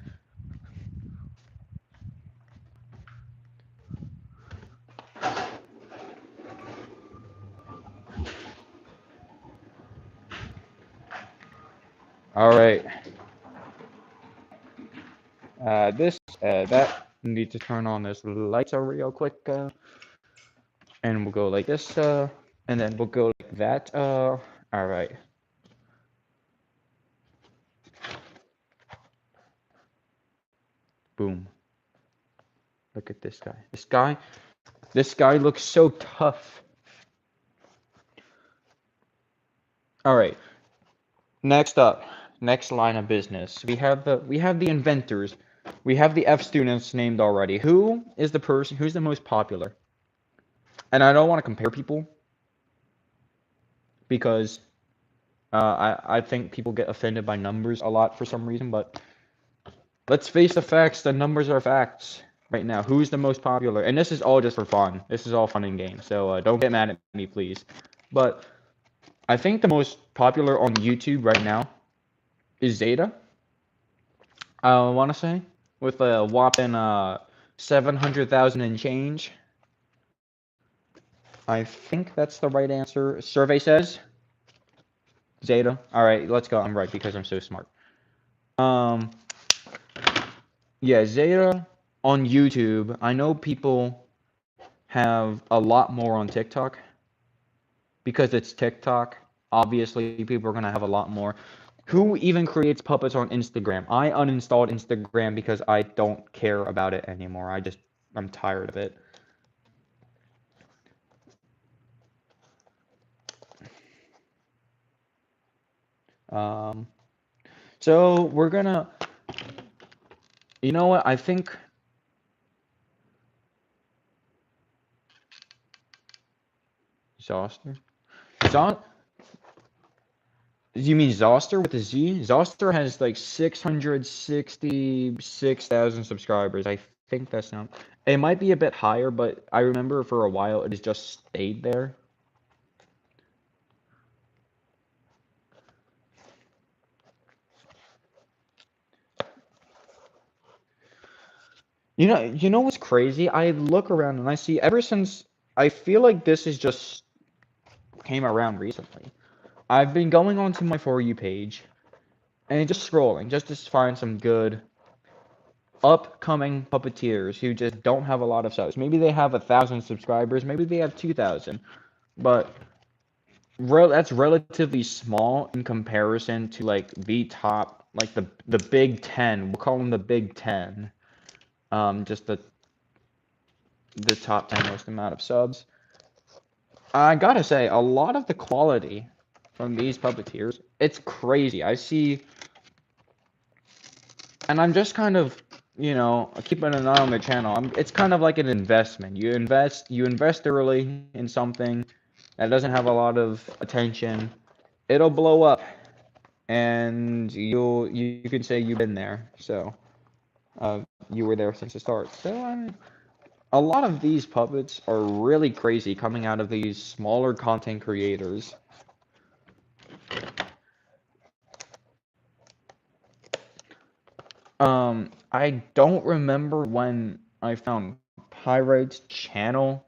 All right. That need to turn on this lights real quick. And we'll go like this. And then we'll go like that. All right. Boom. Look at this guy. This guy looks so tough. All right. Next up, next line of business. We have the inventors. We have the F students named already. Who is the person who's the most popular? And I don't want to compare people because I think people get offended by numbers a lot for some reason, but let's face the facts. The numbers are facts right now. Who's the most popular? And this is all just for fun. This is all fun and games. So don't get mad at me, please. But I think the most popular on YouTube right now is 𝓒𝓬. I want to say with a whopping 700,000 and change. I think that's the right answer. Survey says 𝓒𝓬. All right, let's go. I'm right because I'm so smart. Yeah, 𝓒𝓬 on YouTube. I know people have a lot more on TikTok because it's TikTok. Obviously, people are gonna have a lot more. Who even creates puppets on Instagram? I uninstalled Instagram because I don't care about it anymore. I'm tired of it. So we're gonna, you know what? I think 𝓒𝓪. Zon. You mean 𝓒𝓪 with a Z? 𝓒𝓪 has like 666,000 subscribers. I think that's not. It might be a bit higher, but I remember for a while it has just stayed there. You know what's crazy? I look around and I see ever since I feel like this is just came around recently. I've been going onto my For You page and just scrolling just to find some good upcoming puppeteers who just don't have a lot of subs. Maybe they have 1,000 subscribers, maybe they have 2,000, but that's relatively small in comparison to like the top, like the Big Ten. We'll call them the Big Ten. Just the top 10 most amount of subs. I gotta say, a lot of the quality from these puppeteers, it's crazy. I see, and I'm just kind of, keeping an eye on the channel. It's kind of like an investment. You invest early in something that doesn't have a lot of attention. It'll blow up, and you can say you've been there. So, you were there since the start. So, a lot of these puppets are really crazy coming out of these smaller content creators. I don't remember when I found Pyrite's channel,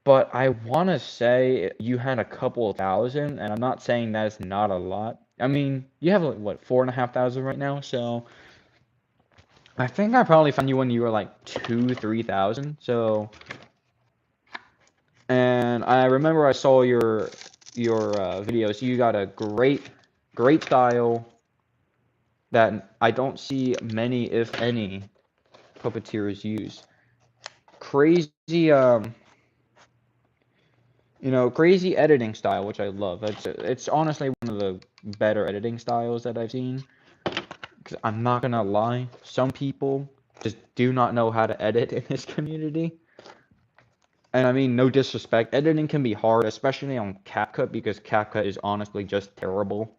but I want to say you had a couple of thousand, and I'm not saying that is not a lot. I mean, you have like, what, 4,500 right now, so I think I probably found you when you were like 3,000. So, and I remember I saw your your videos. You got a great style that I don't see many, if any, puppeteers use. Crazy, crazy editing style, which I love. It's honestly one of the better editing styles that I've seen. Because I'm not gonna lie, some people just do not know how to edit in this community. And I mean, no disrespect, editing can be hard, especially on CapCut, because CapCut is honestly just terrible.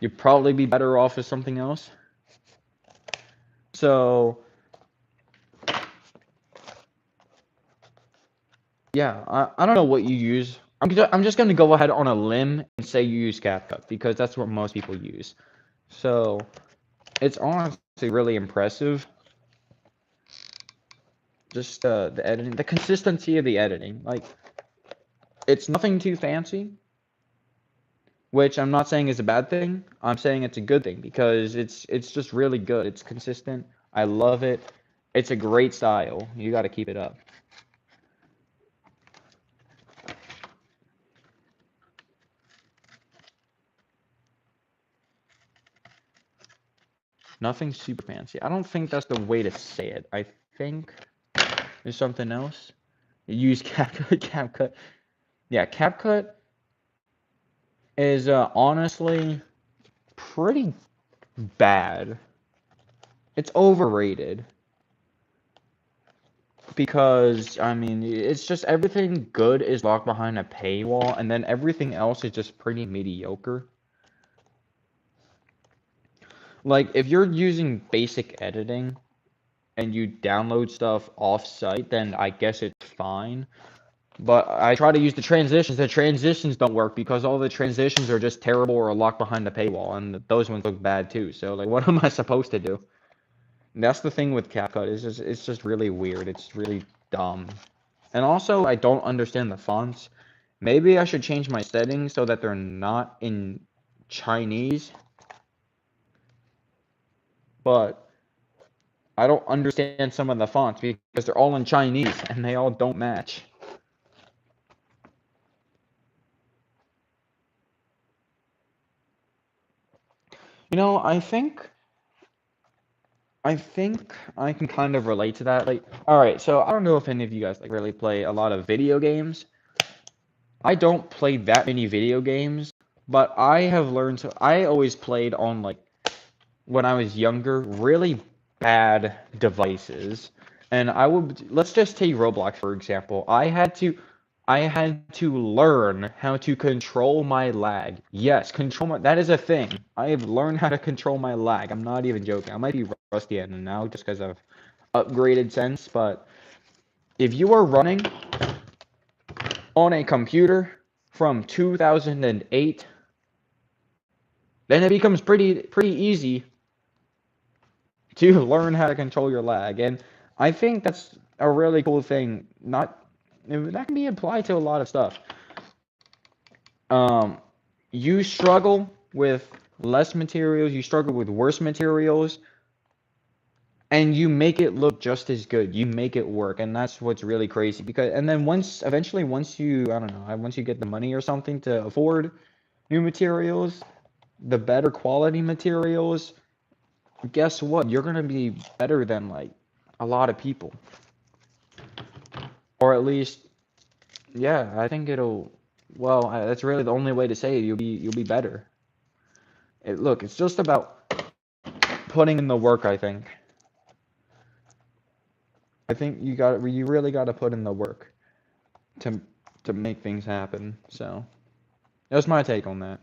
You'd probably be better off with something else. So, yeah, I don't know what you use. I'm just gonna go ahead on a limb and say you use CapCut, because that's what most people use. So, it's honestly really impressive. Just the editing, the consistency of the editing. Like, it's nothing too fancy, which I'm not saying is a bad thing. I'm saying it's a good thing, because it's just really good. It's consistent. I love it. It's a great style. You got to keep it up. Nothing super fancy. I don't think that's the way to say it. I think there's something else. You use CapCut. CapCut. Yeah, CapCut is honestly pretty bad. It's overrated. Because, I mean, it's just everything good is locked behind a paywall, and then everything else is just pretty mediocre. Like, if you're using basic editing and you download stuff off-site, then I guess it's fine. But I try to use the transitions don't work because all the transitions are just terrible or locked behind a paywall, and those ones look bad too. So, like, what am I supposed to do? And that's the thing with CapCut, it's just really weird. It's really dumb. And also, I don't understand the fonts. Maybe I should change my settings so that they're not in Chinese. But I don't understand some of the fonts because they're all in Chinese and they all don't match. You know, I think I can kind of relate to that. Like, all right, so I don't know if any of you guys like really play a lot of video games. I don't play that many video games, but I have learned to. I always played on like when I was younger, really bad devices. And let's just take Roblox for example. I had to learn how to control my lag. Yes, that is a thing. I have learned how to control my lag. I'm not even joking. I might be rusty at it now just because I've upgraded since, but if you are running on a computer from 2008, then it becomes pretty easy to learn how to control your lag. And I think that's a really cool thing. Not that can be applied to a lot of stuff. Um, you struggle with less materials, you struggle with worse materials, and you make it look just as good. You make it work, and that's what's really crazy. And then eventually, once you, I don't know, once you get the money or something to afford new materials, the better quality materials, guess what? You're gonna be better than like a lot of people. Or at least, yeah, I think it'll. Well, that's really the only way to say it. You'll be better. Look, it's just about putting in the work. I think you really got to put in the work to to make things happen. So that's my take on that.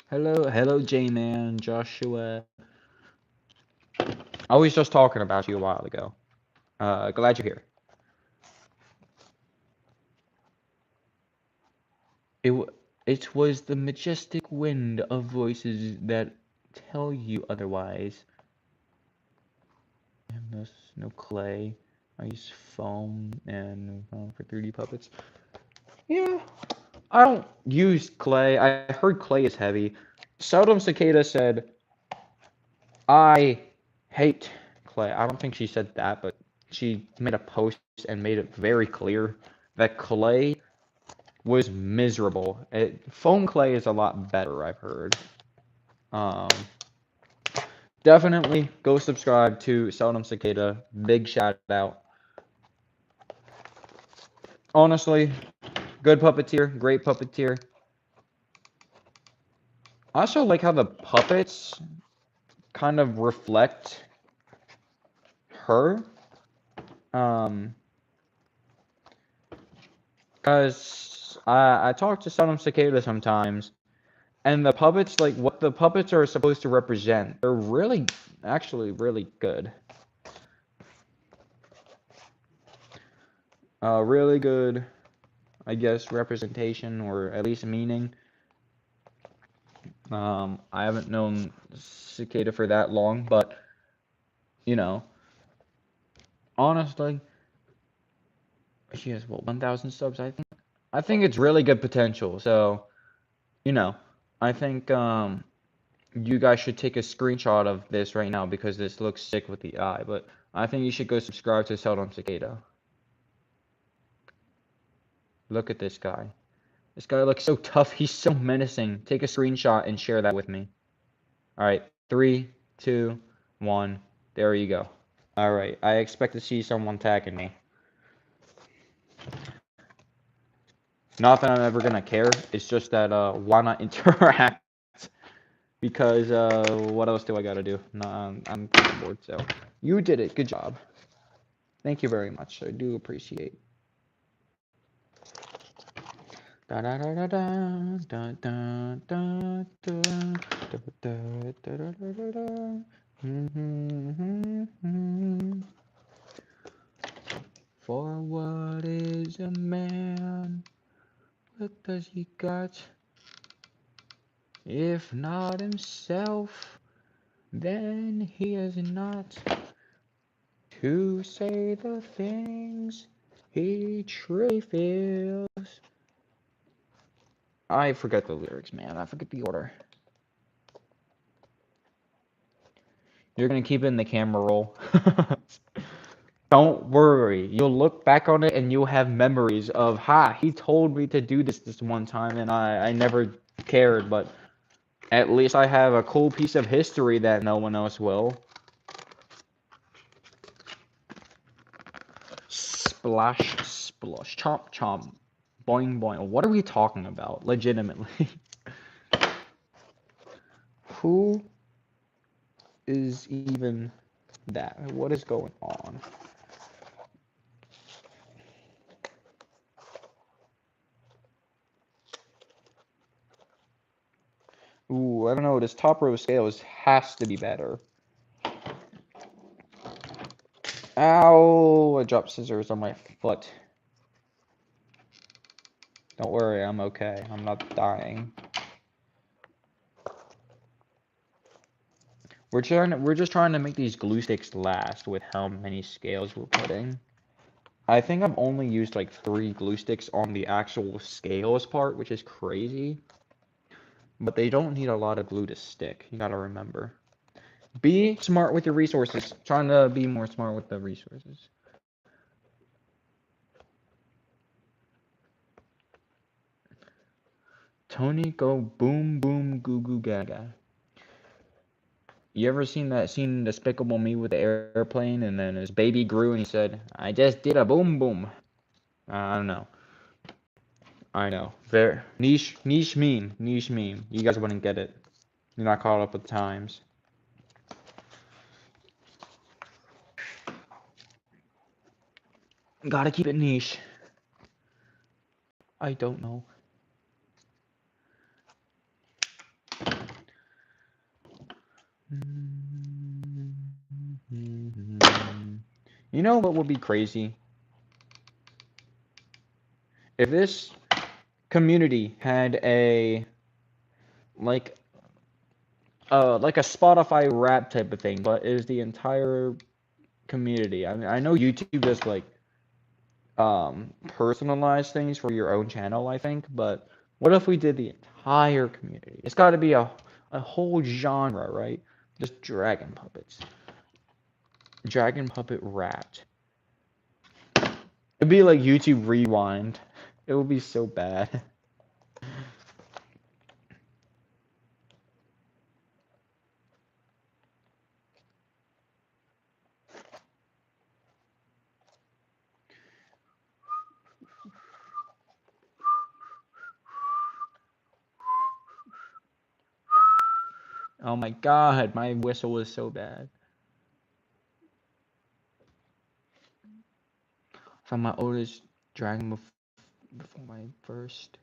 Hello, J-Man, Joshua. I was just talking about you a while ago. Glad you're here. It was the majestic wind of voices that tell you otherwise. And no clay. I use foam and for 3D puppets. Yeah, I don't use clay. I heard clay is heavy. 𝓒𝓪𝓶𝓸𝓷 said, I hate clay. I don't think she said that, but she made a post and made it very clear that clay was miserable. Foam clay is a lot better, I've heard. Definitely go subscribe to 𝓒𝓪𝓶𝓸𝓷. Big shout out. Honestly, good puppeteer, great puppeteer. I also like how the puppets kind of reflect her. Because I talk to 𝓒𝓪𝓶𝓸𝓷 sometimes, and the puppets, like what the puppets are supposed to represent, they're really, actually really good. Really good, I guess, representation, or at least meaning. I haven't known Cicada for that long, but, you know, honestly, she has, what, 1,000 subs, I think? I think it's really good potential, so, you know, I think, you guys should take a screenshot of this right now, because this looks sick with the eye, but I think you should go subscribe to 𝓒𝓪𝓶𝓸𝓷. Look at this guy. This guy looks so tough, he's so menacing. Take a screenshot and share that with me. Alright, 3, 2, 1, there you go. Alright, I expect to see someone tagging me. Not that I'm ever gonna care, it's just that, why not interact? Because, what else do I gotta do? No, I'm pretty bored, so. You did it, good job. Thank you very much, I do appreciate. Da da da da da da da da da da da da da. For what is a man? What does he got? If not himself, then he is not to say the things he truly feels. I forget the lyrics, man. I forget the order. You're gonna keep it in the camera roll. Don't worry. You'll look back on it and you'll have memories of, ha, he told me to do this one time and I never cared, but at least I have a cool piece of history that no one else will. Splash, splosh, chomp, chomp, boing, boing. What are we talking about? Legitimately. Who is even that? What is going on? Ooh, I don't know. This top row scales has to be better. Ow! I dropped scissors on my foot. Don't worry, I'm okay. I'm not dying. We're just trying to make these glue sticks last with how many scales we're putting. I think I've only used like 3 glue sticks on the actual scales part, which is crazy. But they don't need a lot of glue to stick. You gotta remember. Be smart with your resources. Trying to be more smart with the resources. Tony go boom boom goo goo gaga. You ever seen that scene in Despicable Me with the airplane and then his baby grew and he said, I just did a boom boom. I don't know. I know. Very niche meme. Niche meme. You guys wouldn't get it. You're not caught up with the times. Gotta keep it niche. I don't know. You know what would be crazy? If this community had a like a Spotify rap type of thing, but it was the entire community. I mean, I know YouTube does like personalized things for your own channel, I think, but what if we did the entire community? It's got to be a whole genre, right? Just dragon puppets. Dragon puppet rat. It'd be like YouTube Rewind. It would be so bad. Oh my god, my whistle was so bad. From my oldest dragon before my first.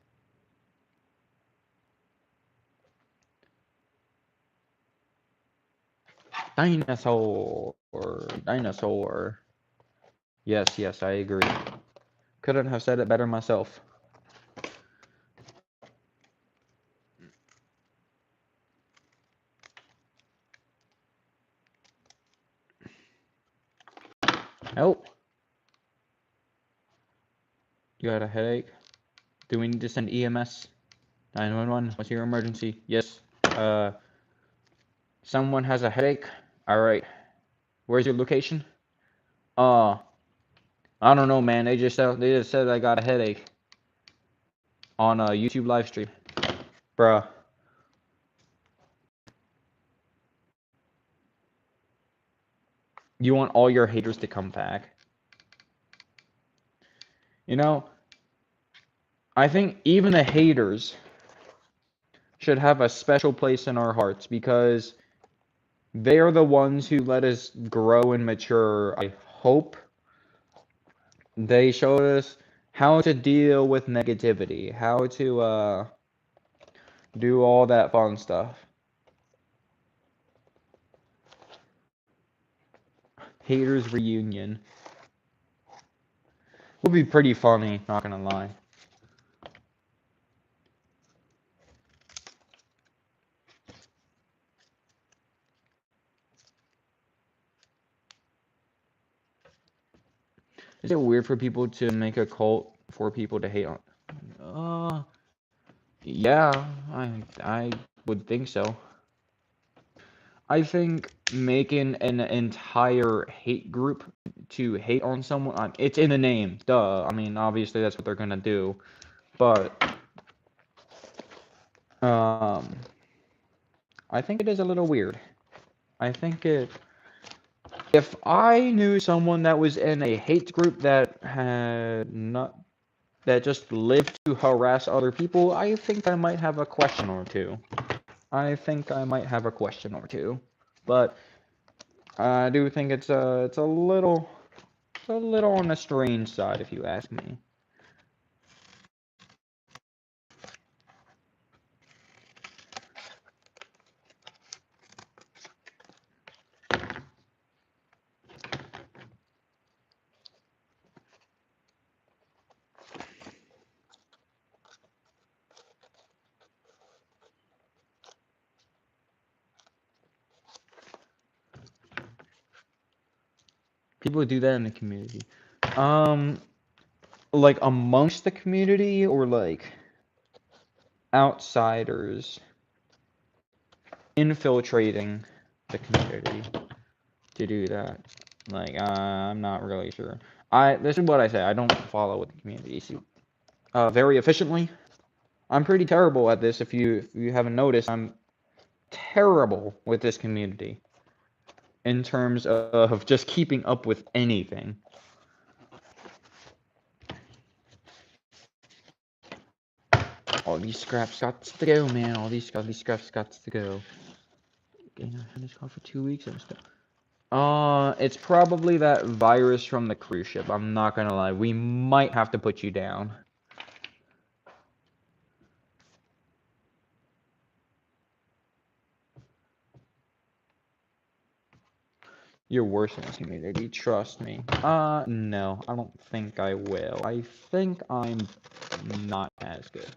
Dinosaur. Yes, I agree. Couldn't have said it better myself. Help! You got a headache? Do we need to send EMS? 911, what's your emergency? Yes. Someone has a headache? Alright. Where's your location? I don't know, man. They just said I got a headache on a YouTube live stream. Bruh. You want all your haters to come back. You know, I think even the haters should have a special place in our hearts because they are the ones who let us grow and mature. I hope they showed us how to deal with negativity, how to do all that fun stuff. Haters reunion. Would be pretty funny, not gonna lie. Is it weird for people to make a cult for people to hate on? Yeah, I would think so. I think making an entire hate group to hate on someone, it's in the name, duh. I mean, obviously that's what they're gonna do, but I think it is a little weird. I think if I knew someone that was in a hate group that that just lived to harass other people, I think I might have a question or two. But I do think it's a little on the strange side, if you ask me. People do that in the community. Like amongst the community or like outsiders infiltrating the community to do that. Like, I'm not really sure. This is what I say. I don't follow with the community very efficiently. I'm pretty terrible at this. If you haven't noticed, I'm terrible with this community in terms of just keeping up with anything. All these scraps got to go, man. All these scraps got to go. Getting on this call for 2 weeks. I'm still. It's probably that virus from the cruise ship. I'm not gonna lie. We might have to put you down. You're worse in this community, trust me. No, I don't think I will. I think I'm not as good.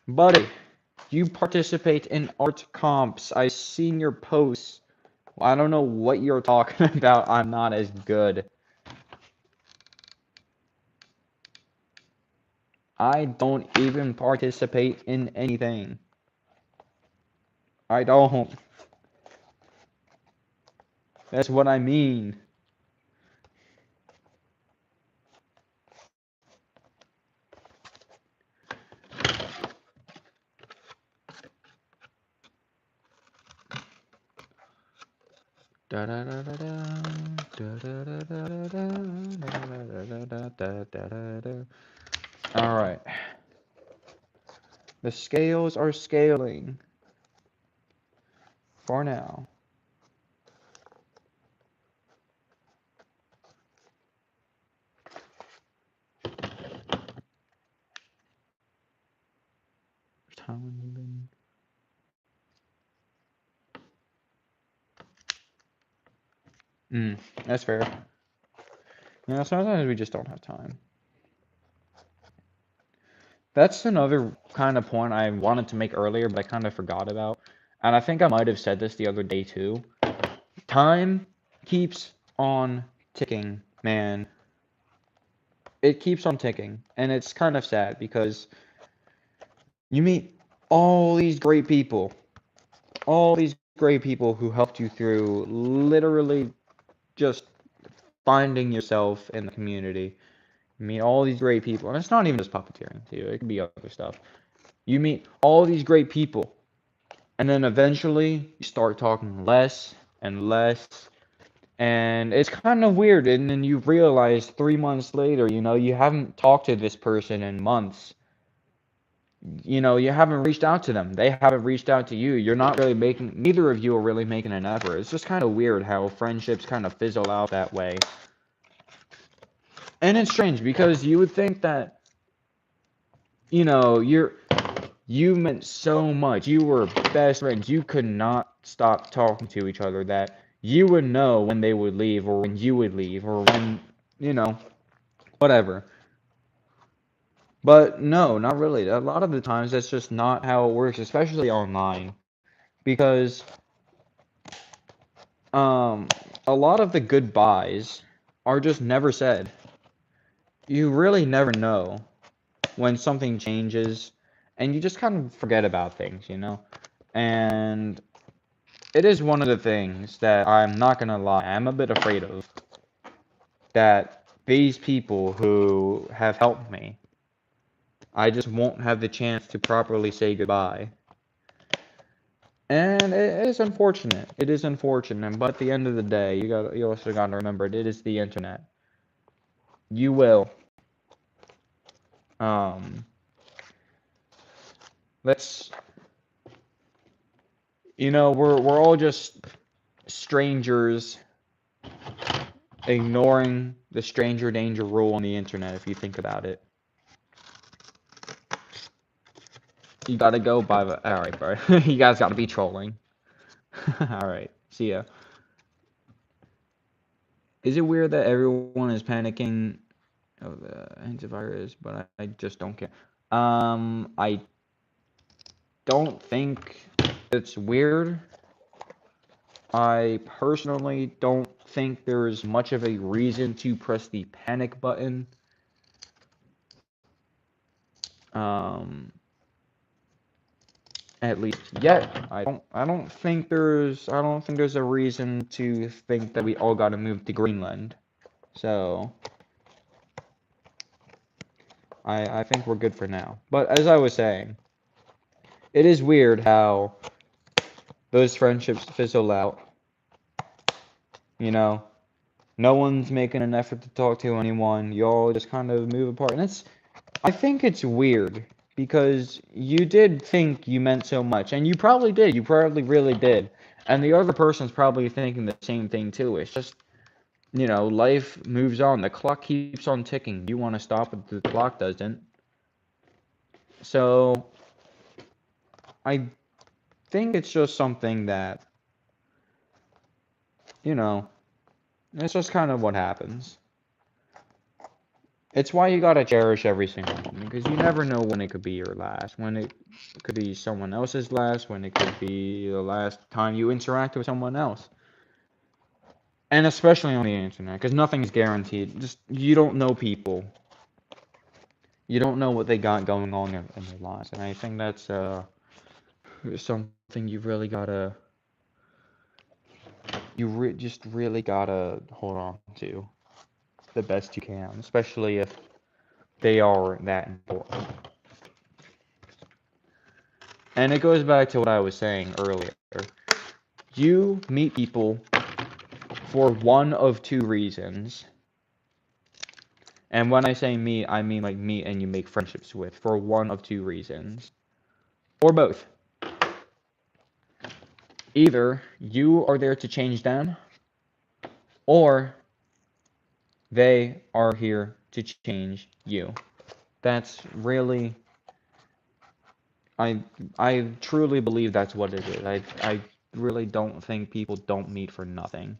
Buddy, you participate in art comps. I seen your posts. I don't know what you're talking about. I'm not as good. I don't even participate in anything. I don't. That's what I mean. Da da da da da da da da da da da da da. All right. The scales are scaling for now. That's fair. You know, sometimes we just don't have time. That's another kind of point I wanted to make earlier, but I kind of forgot about. And I think I might have said this the other day too. Time keeps on ticking, man. It keeps on ticking. And it's kind of sad because you meet all these great people. All these great people who helped you through literally just finding yourself in the community. You meet all these great people. And it's not even just puppeteering, too. It could be other stuff. You meet all these great people. And then eventually you start talking less and less. And it's kind of weird. And then you realize 3 months later, you know, you haven't talked to this person in months. You know, you haven't reached out to them. They haven't reached out to you. You're not really making, neither of you are really making an effort. It's just kind of weird how friendships kind of fizzle out that way. And it's strange because you would think that, you know, you meant so much. You were best friends. You could not stop talking to each other, that you would know when they would leave or when you would leave or when, you know, whatever. But no, not really. A lot of the times that's just not how it works, especially online. Because a lot of the goodbyes are just never said. You really never know when something changes, and you just kind of forget about things, you know? And it is one of the things that I'm not gonna lie, I'm a bit afraid of. That these people who have helped me, I just won't have the chance to properly say goodbye. And it is unfortunate. It is unfortunate, but at the end of the day, you also gotta remember it is the internet. You will. Um, let's, you know, we're all just strangers ignoring the stranger danger rule on the internet, if you think about it. You gotta go by the, alright, bro. You guys gotta be trolling. Alright, see ya. Is it weird that everyone is panicking of the antivirus, but I just don't care? I don't think it's weird. I personally don't think there's much of a reason to press the panic button. At least yet. I don't think there's a reason to think that we all gotta move to Greenland. So I think we're good for now. But as I was saying, it is weird how those friendships fizzle out. You know, no one's making an effort to talk to anyone. You all just kind of move apart. And I think it's weird because you did think you meant so much, and you probably did. You probably really did. And the other person's probably thinking the same thing too. It's just, you know, life moves on. The clock keeps on ticking. You want to stop it, the clock doesn't. So I think it's just something that, you know, it's just kind of what happens. It's why you gotta cherish every single moment, because you never know when it could be your last, when it could be someone else's last, when it could be the last time you interact with someone else. And especially on the internet, because nothing's guaranteed. Just, you don't know people. You don't know what they got going on in their lives, and I think that's something you really gotta, just really gotta hold on to the best you can, especially if they are that important. And it goes back to what I was saying earlier. You meet people for one of two reasons. And when I say meet, I mean like meet and you make friendships with, for one of two reasons. Or both. Either you are there to change them, or they are here to change you. That's really, I truly believe that's what it is. I really don't think people don't meet for nothing.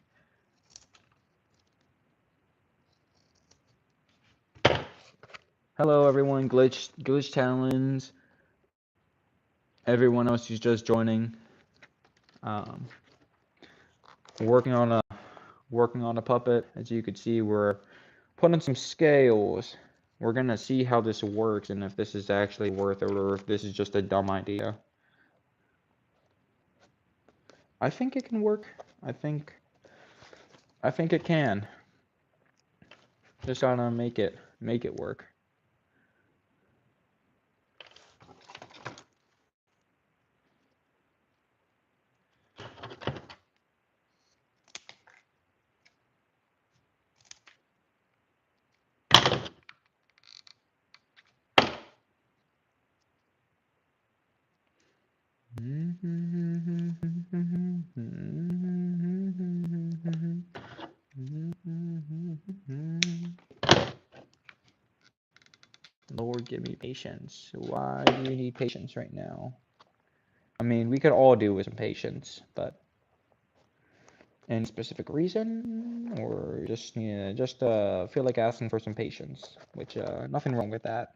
Hello everyone, Glitch Talons, everyone else who's just joining. Um, working on a puppet. As you can see, we're putting some scales. We're gonna see how this works and if this is actually worth it or if this is just a dumb idea. I think it can work. I think it can. Just gotta make it work. Lord, give me patience. Why do you need patience right now? I mean, we could all do with some patience, but any specific reason, or just feel like asking for some patience, which nothing wrong with that.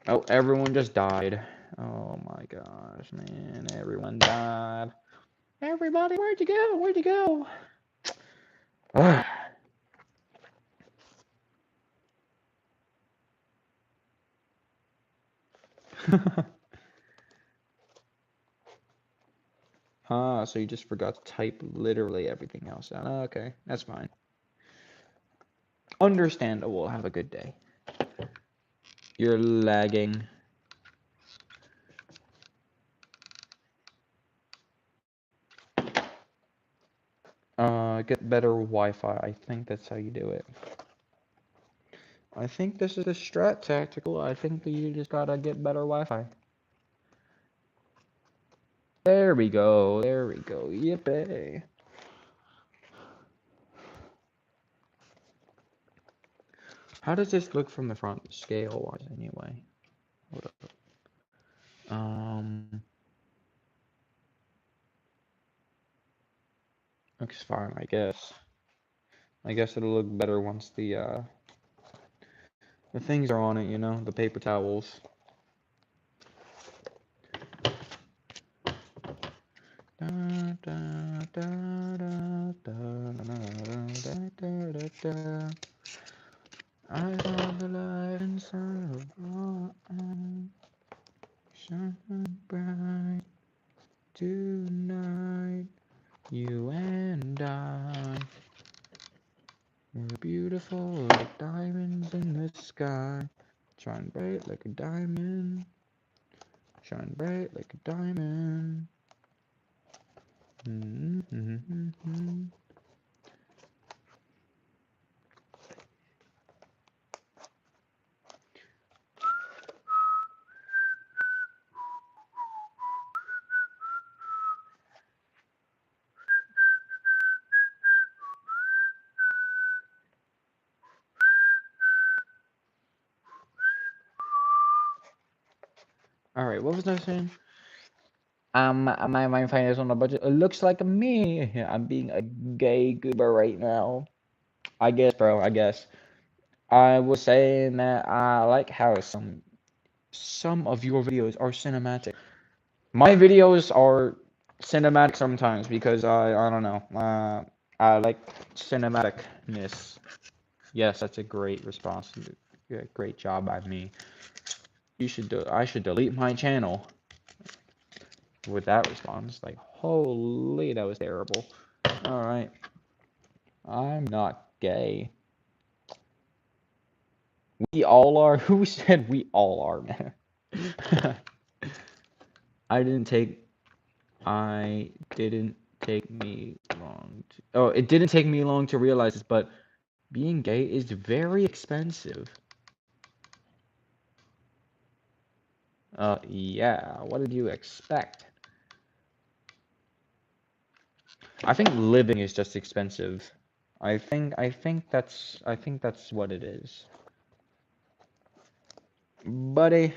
Oh, everyone just died. Oh my gosh, man, everyone died. Everybody, where'd you go? Where'd you go? So you just forgot to type literally everything else out. Okay, that's fine. Understandable. Have a good day. You're lagging. Get better Wi-Fi. I think that's how you do it. I think this is a strat tactical. I think that you just gotta get better Wi-Fi. There we go. There we go. Yippee. How does this look from the front, scale-wise, anyway? Hold up. Looks fine, I guess. I guess it'll look better once the things are on it, you know, the paper towels. I found the light inside of your eyes, shining bright tonight. You and I were beautiful like diamonds in the sky. Shine bright like a diamond. Shine bright like a diamond. Alright, what was I saying? My Wi-Fi is on a budget. It looks like me. I'm being a gay goober right now. I guess, bro, I guess. I was saying that I like how some of your videos are cinematic. My videos are cinematic sometimes because I don't know. I like cinematicness. Yes, that's a great response. Yeah, great job by me. I should delete my channel with that response. Like, holy, that was terrible. All right. I'm not gay. We all are. Who said we all are, man? I didn't take. I didn't take me long to. Oh, it didn't take me long to realize this, but being gay is very expensive. Yeah. What did you expect? I think living is just expensive. I think that's what it is. Buddy,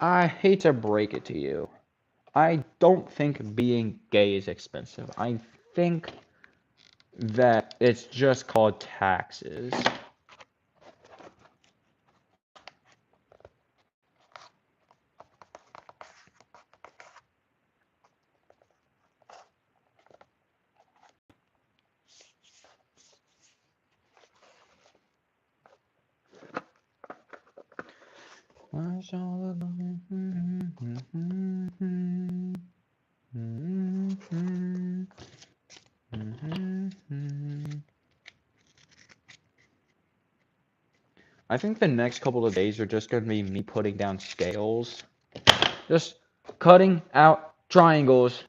I hate to break it to you. I don't think being gay is expensive. I think that it's just called taxes. I think the next couple of days are just going to be me putting down scales. Just cutting out triangles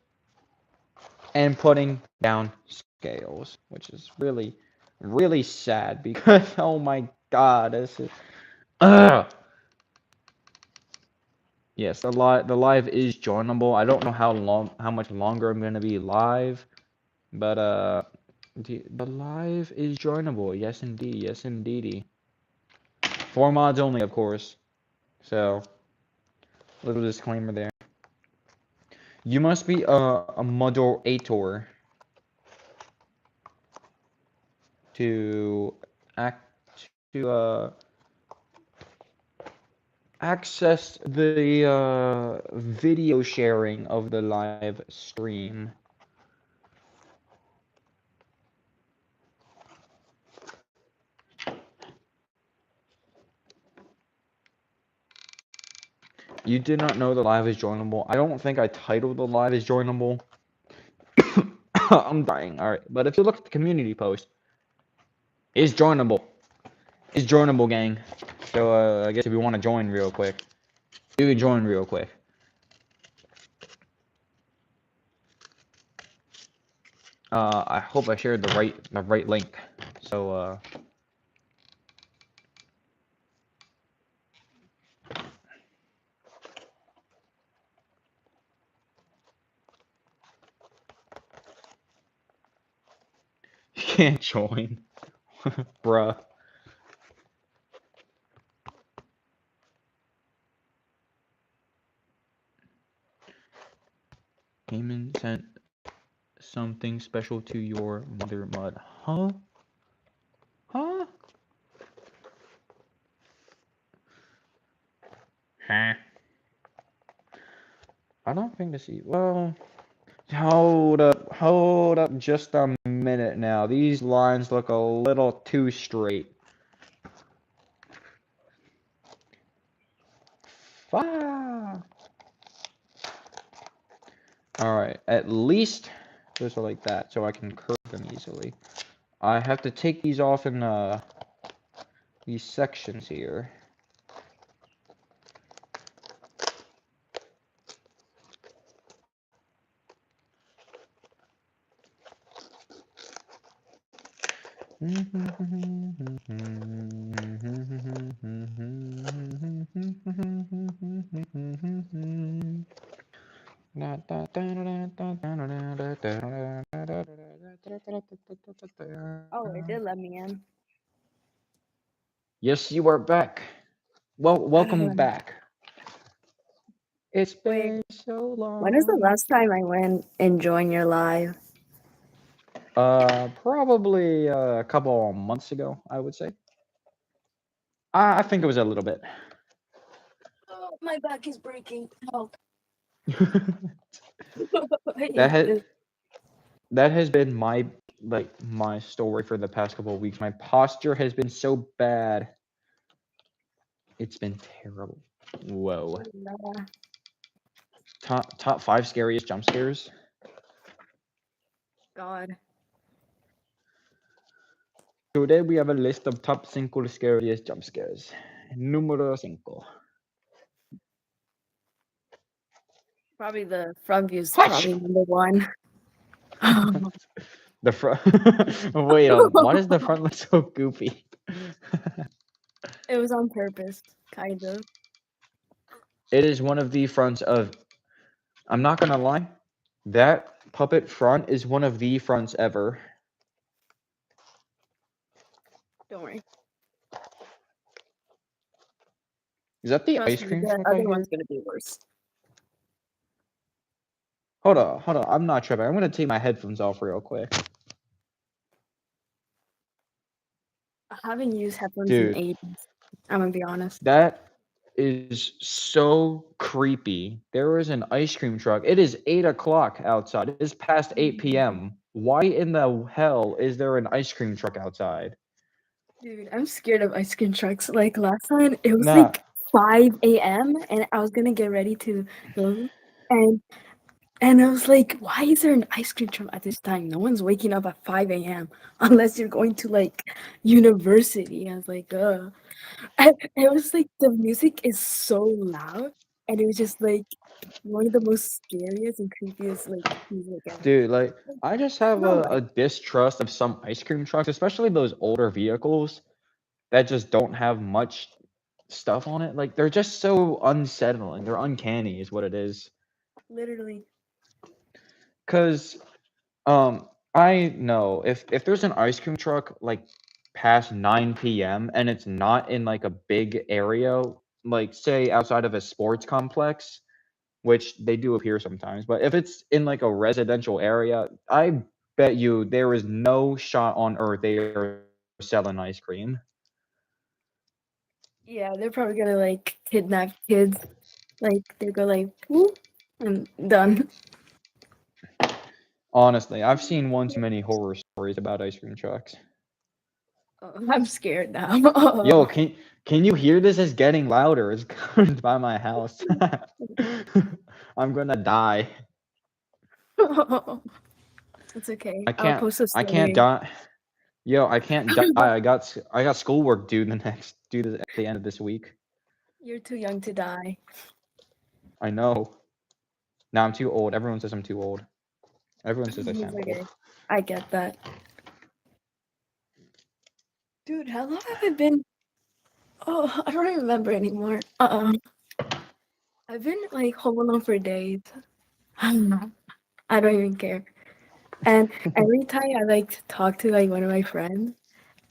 and putting down scales, which is really, really sad because, oh my god, this is... Ugh. Yes, the live is joinable. I don't know how much longer I'm gonna be live, but the live is joinable. Yes, indeed. Yes, indeedy. 4 mods only, of course. So, little disclaimer there. You must be a moderator to act to access the video sharing of the live stream. You did not know the live is joinable. I don't think I titled the live as joinable. I'm dying. All right, but if you look at the community post, it's joinable. It's joinable, gang. So I guess if you want to join real quick, you can join real quick. I hope I shared the right link. So you can't join, bruh. Cayman sent something special to your mother mud. Huh? Huh? Huh? I don't think this. Well, hold up, just a minute now. These lines look a little too straight. All right, at least just like that, so I can curve them easily. I have to take these off in these sections here. Oh, it did let me in. Yes, you are back. Well, welcome back. It's Wait, been so when is the long. last time I went and joined your live? Probably a couple of months ago, I would say. I think it was a little bit. Oh, my back is breaking. Help. That has that has been my story for the past couple of weeks. My posture has been so bad. It's been terrible. Whoa. Top 5 scariest jump scares. God. Today we have a list of top 5 scariest jump scares. Número 5. Probably the front view is probably number 1. The front. Wait, why does the front look so goofy? It was on purpose, kind of. It is one of the fronts of. I'm not gonna lie, that puppet front is one of the fronts ever. Don't worry. Is that the Trust ice me, cream the truck I other hear? one's gonna be worse. Hold on. I'm not tripping. I'm gonna take my headphones off real quick. I haven't used headphones in Dude, ages. I'm gonna be honest. that is so creepy. There is an ice cream truck. It is 8 o'clock outside. It is past 8 p.m. Why in the hell is there an ice cream truck outside? Dude, I'm scared of ice cream trucks. Like last time, it was Nah, like 5 a.m. and I was gonna get ready to go, and I was like, why is there an ice cream truck at this time? No one's waking up at 5 a.m. unless you're going to like university. I was like, And it was like the music is so loud, and it was just like one of the most scariest and creepiest like music ever. dude, like I just have No a way. distrust of some ice cream trucks, especially those older vehicles that just don't have much stuff on it. Like they're just so unsettling. They're uncanny, is what it is. Literally. Cause I know if there's an ice cream truck like past 9 p.m. and it's not in like a big area, like say outside of a sports complex, which they do appear sometimes, but if it's in like a residential area, I bet you there is no shot on earth they are selling ice cream. Yeah, they're probably gonna like kidnap kids. Like they go like, whoop, and done. Honestly, I've seen one too many horror stories about ice cream trucks. I'm scared now. Yo, can you hear this? It's getting louder. It's coming by my house. I'm gonna die. It's okay. I I'll can't post a I can't story. die. Yo, I can't die. I got schoolwork due at the end of this week. You're too young to die. I know. Now I'm too old. Everyone says I'm too old. Everyone says I It's sound old. okay. I get that. Dude, how long have I been? Oh, I don't even remember anymore. I've been like home alone for days. I don't know. I don't even care. And every time I like talk to like one of my friends,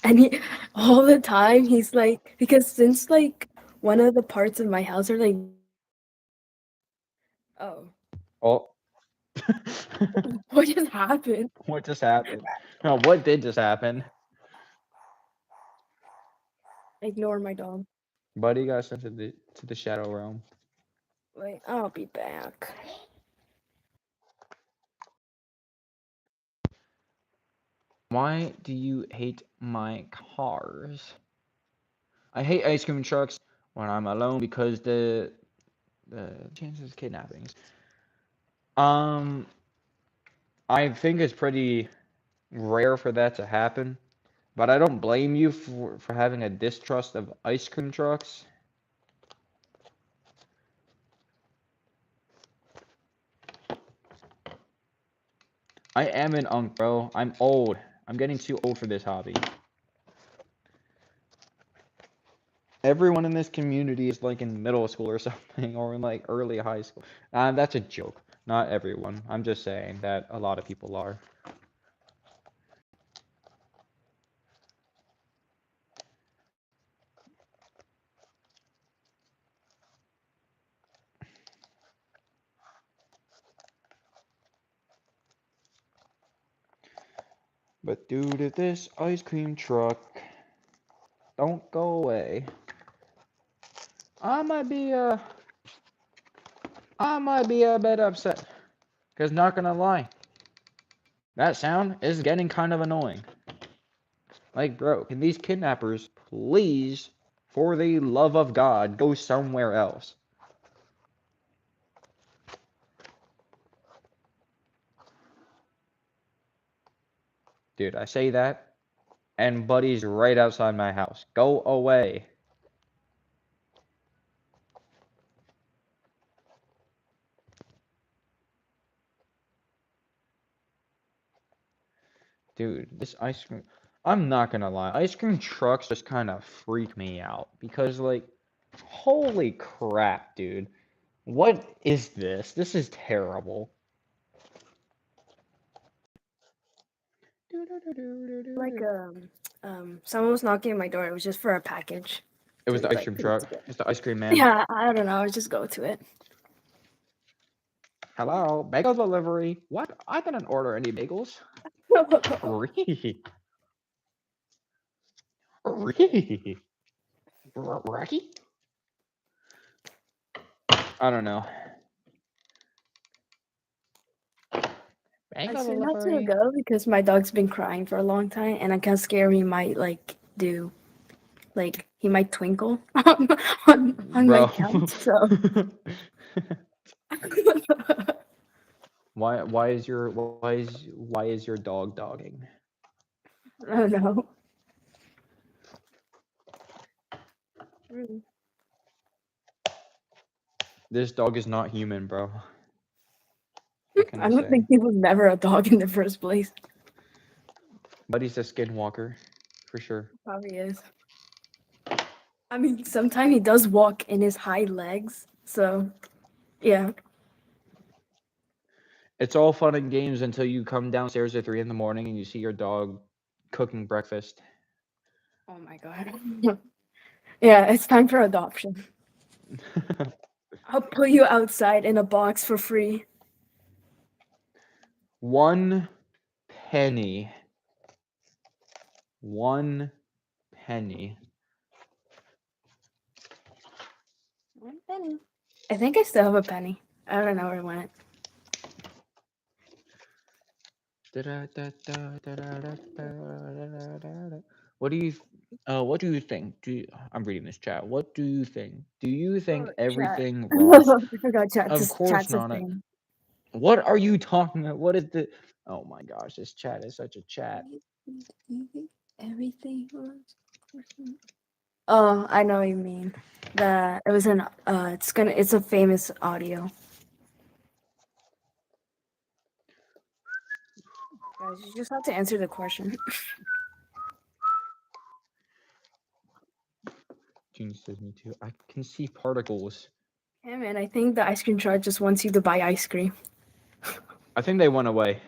and he all the time he's like, because since like one of the parts of my house are like, oh, Oh. what just happened? What just happened? No, what did just happen? Ignore my dog. Buddy got sent to the shadow realm. Wait, I'll be back. Why do you hate my cars? I hate ice cream trucks when I'm alone because the chances of kidnappings. Um, I think it's pretty rare for that to happen, but I don't blame you for having a distrust of ice cream trucks. I am an unk, bro. I'm old. I'm getting too old for this hobby. Everyone in this community is like in middle school or something, or in like early high school. That's a joke. Not everyone. I'm just saying that a lot of people are. But due to this ice cream truck, don't go away. I might be I might be a bit upset. Because not gonna lie, that sound is getting kind of annoying. Like, bro, can these kidnappers please, for the love of God, go somewhere else? Dude, I say that, and Buddy's right outside my house. Go away. Dude, this ice cream... I'm not gonna lie, ice cream trucks just kind of freak me out. Because, like, holy crap, dude. What is this? This is terrible. Like someone was knocking at my door. It was just for a package. It was To, the ice like, cream put it truck. together. It's the ice cream man. Yeah, I don't know. I just go to it. Hello, bagel delivery. What? I didn't order any bagels. Ree. Rocky? I don't know. I Bagel try not to delivery. go because my dog's been crying for a long time, and I'm kind of scared he might he might twinkle on my Bro. couch. So why is your dog dogging? I don't know. This dog is not human, bro. What can I I don't say? think he was never a dog in the first place. But he's a skinwalker, for sure. Probably is. I mean, sometimes he does walk in his hind legs. So, yeah. It's all fun and games until you come downstairs at 3 in the morning and you see your dog cooking breakfast. Oh my god. Yeah, it's time for adoption. I'll put you outside in a box for free. 1 penny. 1 penny. 1 penny. I think I still have a penny. I don't know where it went. What do you think? I'm reading this chat. What do you think? Do you think Oh, chat. everything I wrong? forgot Of course chat's a not. thing. What are you talking about? What is the... Oh my gosh, this chat is such a chat. Everything was. Oh, I know what you mean. It was an it's a famous audio. Guys, you just have to answer the question. Genius says me too. I can see particles. Yeah, man, I think the ice cream truck just wants you to buy ice cream. I think they went away.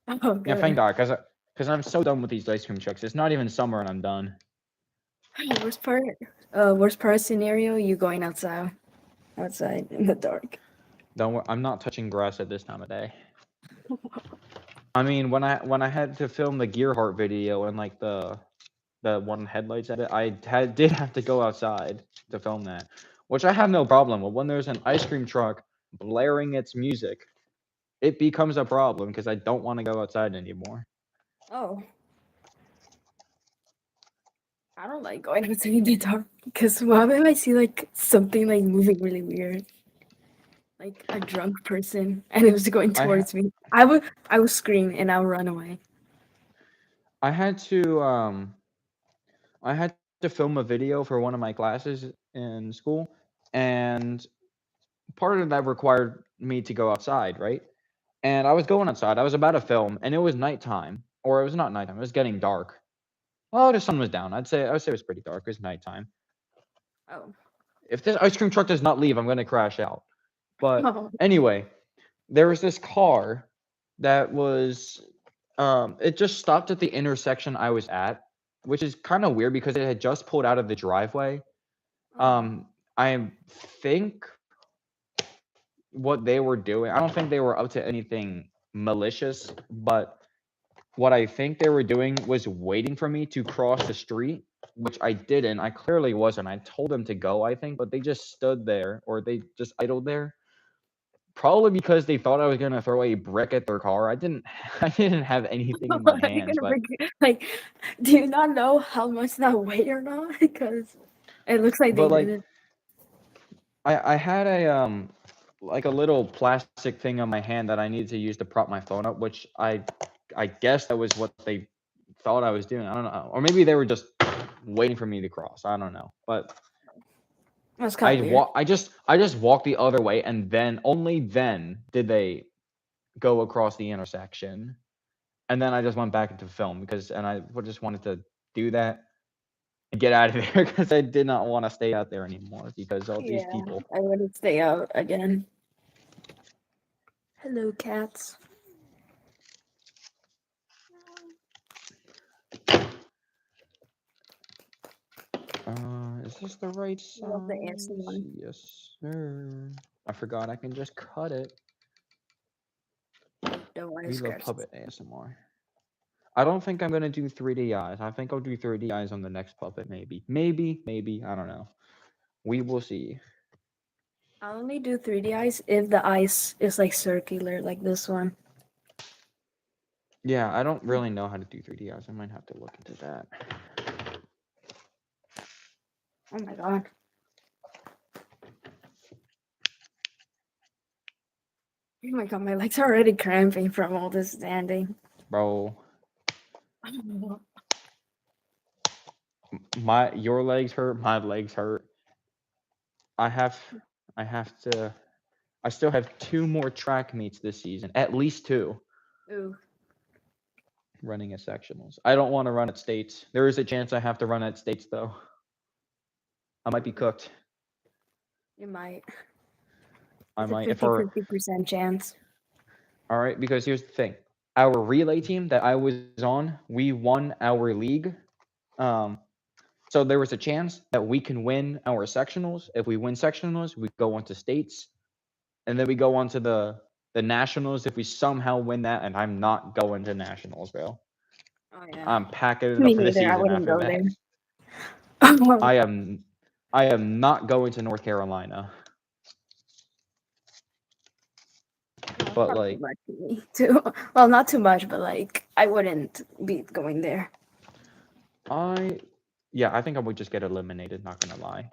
Oh, good. Yeah, thank God, because I'm so done with these ice cream trucks. It's not even summer and I'm done. Worst part scenario, you going outside in the dark. Don't worry, I'm not touching grass at this time of day. I mean, when I had to film the Gearheart video and like the one headlights at it, did have to go outside to film that, which I have no problem with. When there's an ice cream truck blaring its music, it becomes a problem because I don't want to go outside anymore. Oh. I don't like going outside in the dark because what if I see like something like moving really weird? Like a drunk person and it was going towards me. I would scream and I would run away. I had to film a video for one of my classes in school, and part of that required me to go outside, right? And I was going outside. I was about to film, and it was nighttime, or it was not nighttime. It was getting dark. Well, the sun was down. I would say it was pretty dark. It was nighttime. Oh. If this ice cream truck does not leave, I'm gonna crash out. But Oh. anyway, there was this car that was it just stopped at the intersection I was at, which is kind of weird because it had just pulled out of the driveway. I think what they were doing, I don't think they were up to anything malicious, but what I think they were doing was waiting for me to cross the street, which I didn't. I clearly wasn't. I told them to go, I think, but they just stood there, or they just idled there. Probably because they thought I was gonna throw a brick at their car. I didn't I didn't have anything in my Are you hands, gonna but bring like? Do you not know how much that weigh or not? Because it looks like they like didn't. I had a like a little plastic thing on my hand that I needed to use to prop my phone up, which I guess that was what they thought I was doing. I don't know. Or maybe they were just waiting for me to cross. I don't know. But That's kind of weird. I just walked the other way, and then only then did they go across the intersection. And then I just went back into film and I just wanted to do that and get out of there because I did not want to stay out there anymore because all these Yeah, people. I wouldn't stay out again. Hello, cats. Is this the right Love the size? ASMR. Yes, sir. I forgot I can just cut it. Don't want to We love scratch. puppet ASMR. I don't think I'm gonna do 3D eyes. I think I'll do 3D eyes on the next puppet, maybe. Maybe. I don't know. We will see. I'll only do 3D eyes if the eyes is like circular, like this one. Yeah, I don't really know how to do 3D eyes. I might have to look into that. Oh my god. Oh my god, my legs are already cramping from all this standing. Bro, your legs hurt, my legs hurt. I have to I still have 2 more track meets this season. At least 2. Ooh, Running at sectionals. I don't want to run at states. There is a chance I have to run at states though. I might be cooked. you might. I It's a might if 50% chance. all right, because here's the thing. Our relay team that I was on, we won our league. So there was a chance that we can win our sectionals. If we win sectionals, we go on to states, and then we go on to the nationals if we somehow win that. And I'm not going to nationals, bro. Oh yeah. I'm packing it Me up for the neither. I season wouldn't after go that. there. I am not going to North Carolina. That's But not too like much for me too. Well, not too much, but like I wouldn't be going there. I think I would just get eliminated, not gonna lie.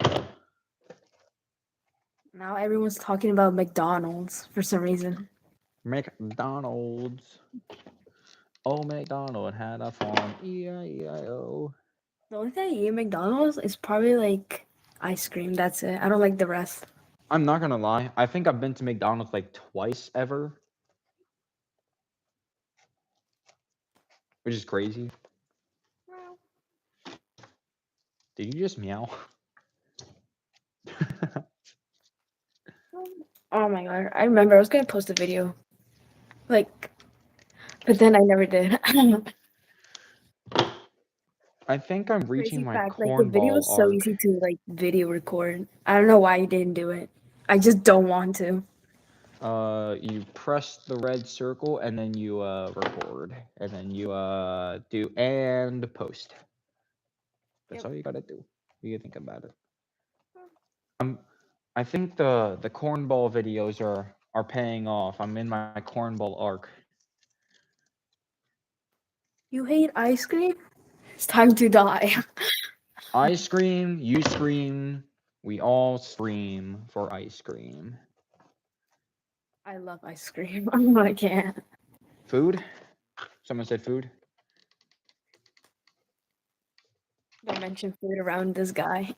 Now everyone's talking about McDonald's for some reason. McDonald's. Oh, McDonald had a farm. E-I-E-I-O. The only thing I eat at McDonald's is probably like ice cream. That's it. I don't like the rest. I'm not gonna lie. I think I've been to McDonald's like twice ever, which is crazy. Did you just meow? Oh my god. I remember I was gonna post a video. Like, but then I never did. I think I'm reaching Crazy my fact, like the video cornball is so arc. easy to like video record. I don't know why you didn't do it. I just don't want to. You press the red circle and then you record, and then you do and post. That's Yep. all you gotta do. You think about it. I think the cornball videos are paying off. I'm in my cornball arc. You hate ice cream? It's time to die. I scream, you scream, we all scream for ice cream. I love ice cream. I can't. Food? Someone said food? Don't mention food around this guy.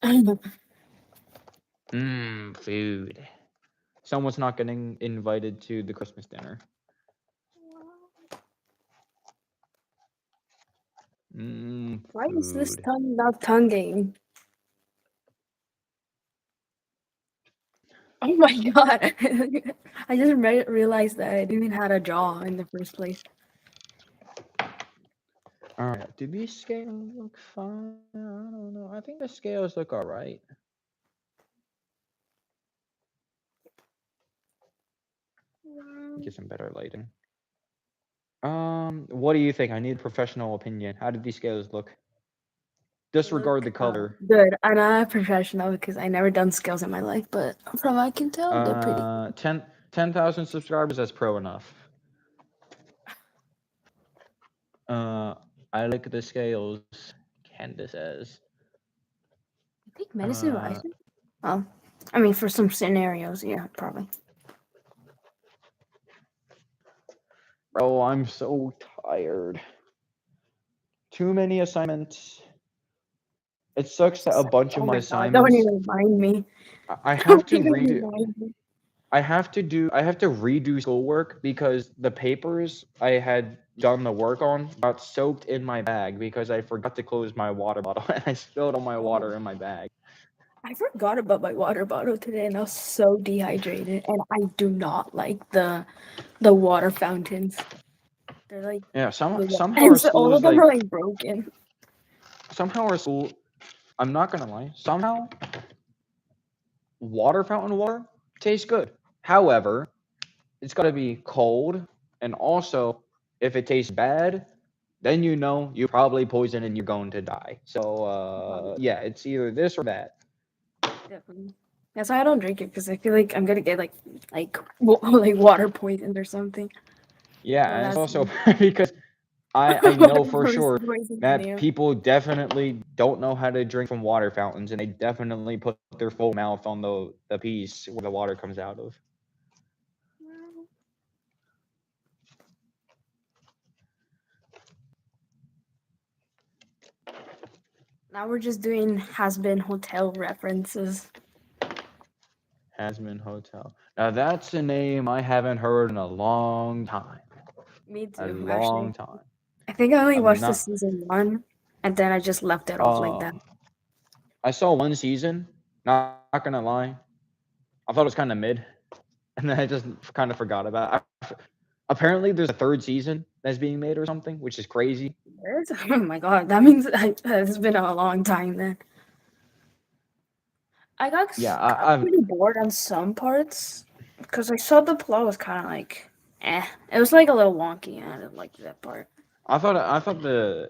Food. Someone's not getting invited to the Christmas dinner. Why is this Food. tongue not tonguing? Oh my god. I just realized that I didn't even have a jaw in the first place. Alright, do these scales look fine? I don't know. I think the scales look alright. Get some better lighting. What do you think? I need a professional opinion. How did these scales look? Disregard the color. Good. I'm not a professional because I never done scales in my life, but from what I can tell, they're pretty. 10,000 subscribers, that's pro enough. I like the scales, Candace says. I think medicine rising. Oh, I mean, for some scenarios, yeah, probably. Bro, I'm so tired. Too many assignments. It sucks that a bunch of Oh my my god! Don't assignments, even remind me. I have Don't to even redo. remind me. I have to redo schoolwork because the papers I had done the work on got soaked in my bag because I forgot to close my water bottle and I spilled all my water in my bag. I forgot about my water bottle today, and I was so dehydrated. And I do not like the water fountains. They're like Yeah, somehow and our so school all of is them like are like broken. somehow our school. I'm not gonna lie. Somehow water fountain water tastes good. However, it's got to be cold, and also if it tastes bad, then you know you're probably poisoned and you're going to die. So yeah, it's either this or that. Definitely. That's why I don't drink it because I feel like I'm gonna get like water poisoned or something. Yeah, So and it's that's also because I know water for sure poison that there. people definitely don't know how to drink from water fountains, and they definitely put their full mouth on the piece where the water comes out of. Now we're just doing has been hotel references. Hasman Hotel. Now that's a name I haven't heard in a long time. Me A too, actually. long time. I think I only I'm watched the not. season 1, and then I just left it off like that. I saw one season. Not gonna lie, I thought it was kind of mid, and then I just kind of forgot about it. Apparently, there's a third season that's being made or something, which is crazy. Oh my god, that means it's been a long time then. Yeah, got I've. pretty bored on some parts because I saw the plot was kind of like, eh. It was like a little wonky, and I didn't like that part. I thought the.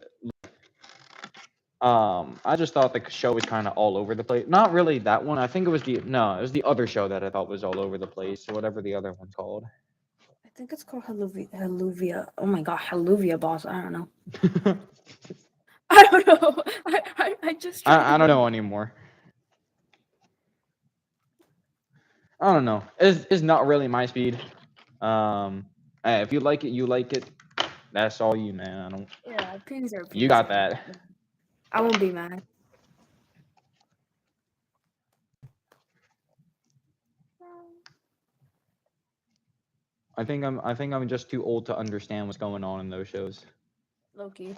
I just thought the show was kind of all over the place. Not really that one. I think it was the other show that I thought was all over the place, or whatever the other one's called. I think it's called Haluvia. Oh my god, Haluvia boss. I don't know. I don't know. I just tried to I don't look. know anymore. I don't know. It's not really my speed. Hey, if you like it, you like it. That's all you, man. I don't. Yeah, opinions are You opinions. got that. I won't be mad. I think I'm just too old to understand what's going on in those shows. Loki.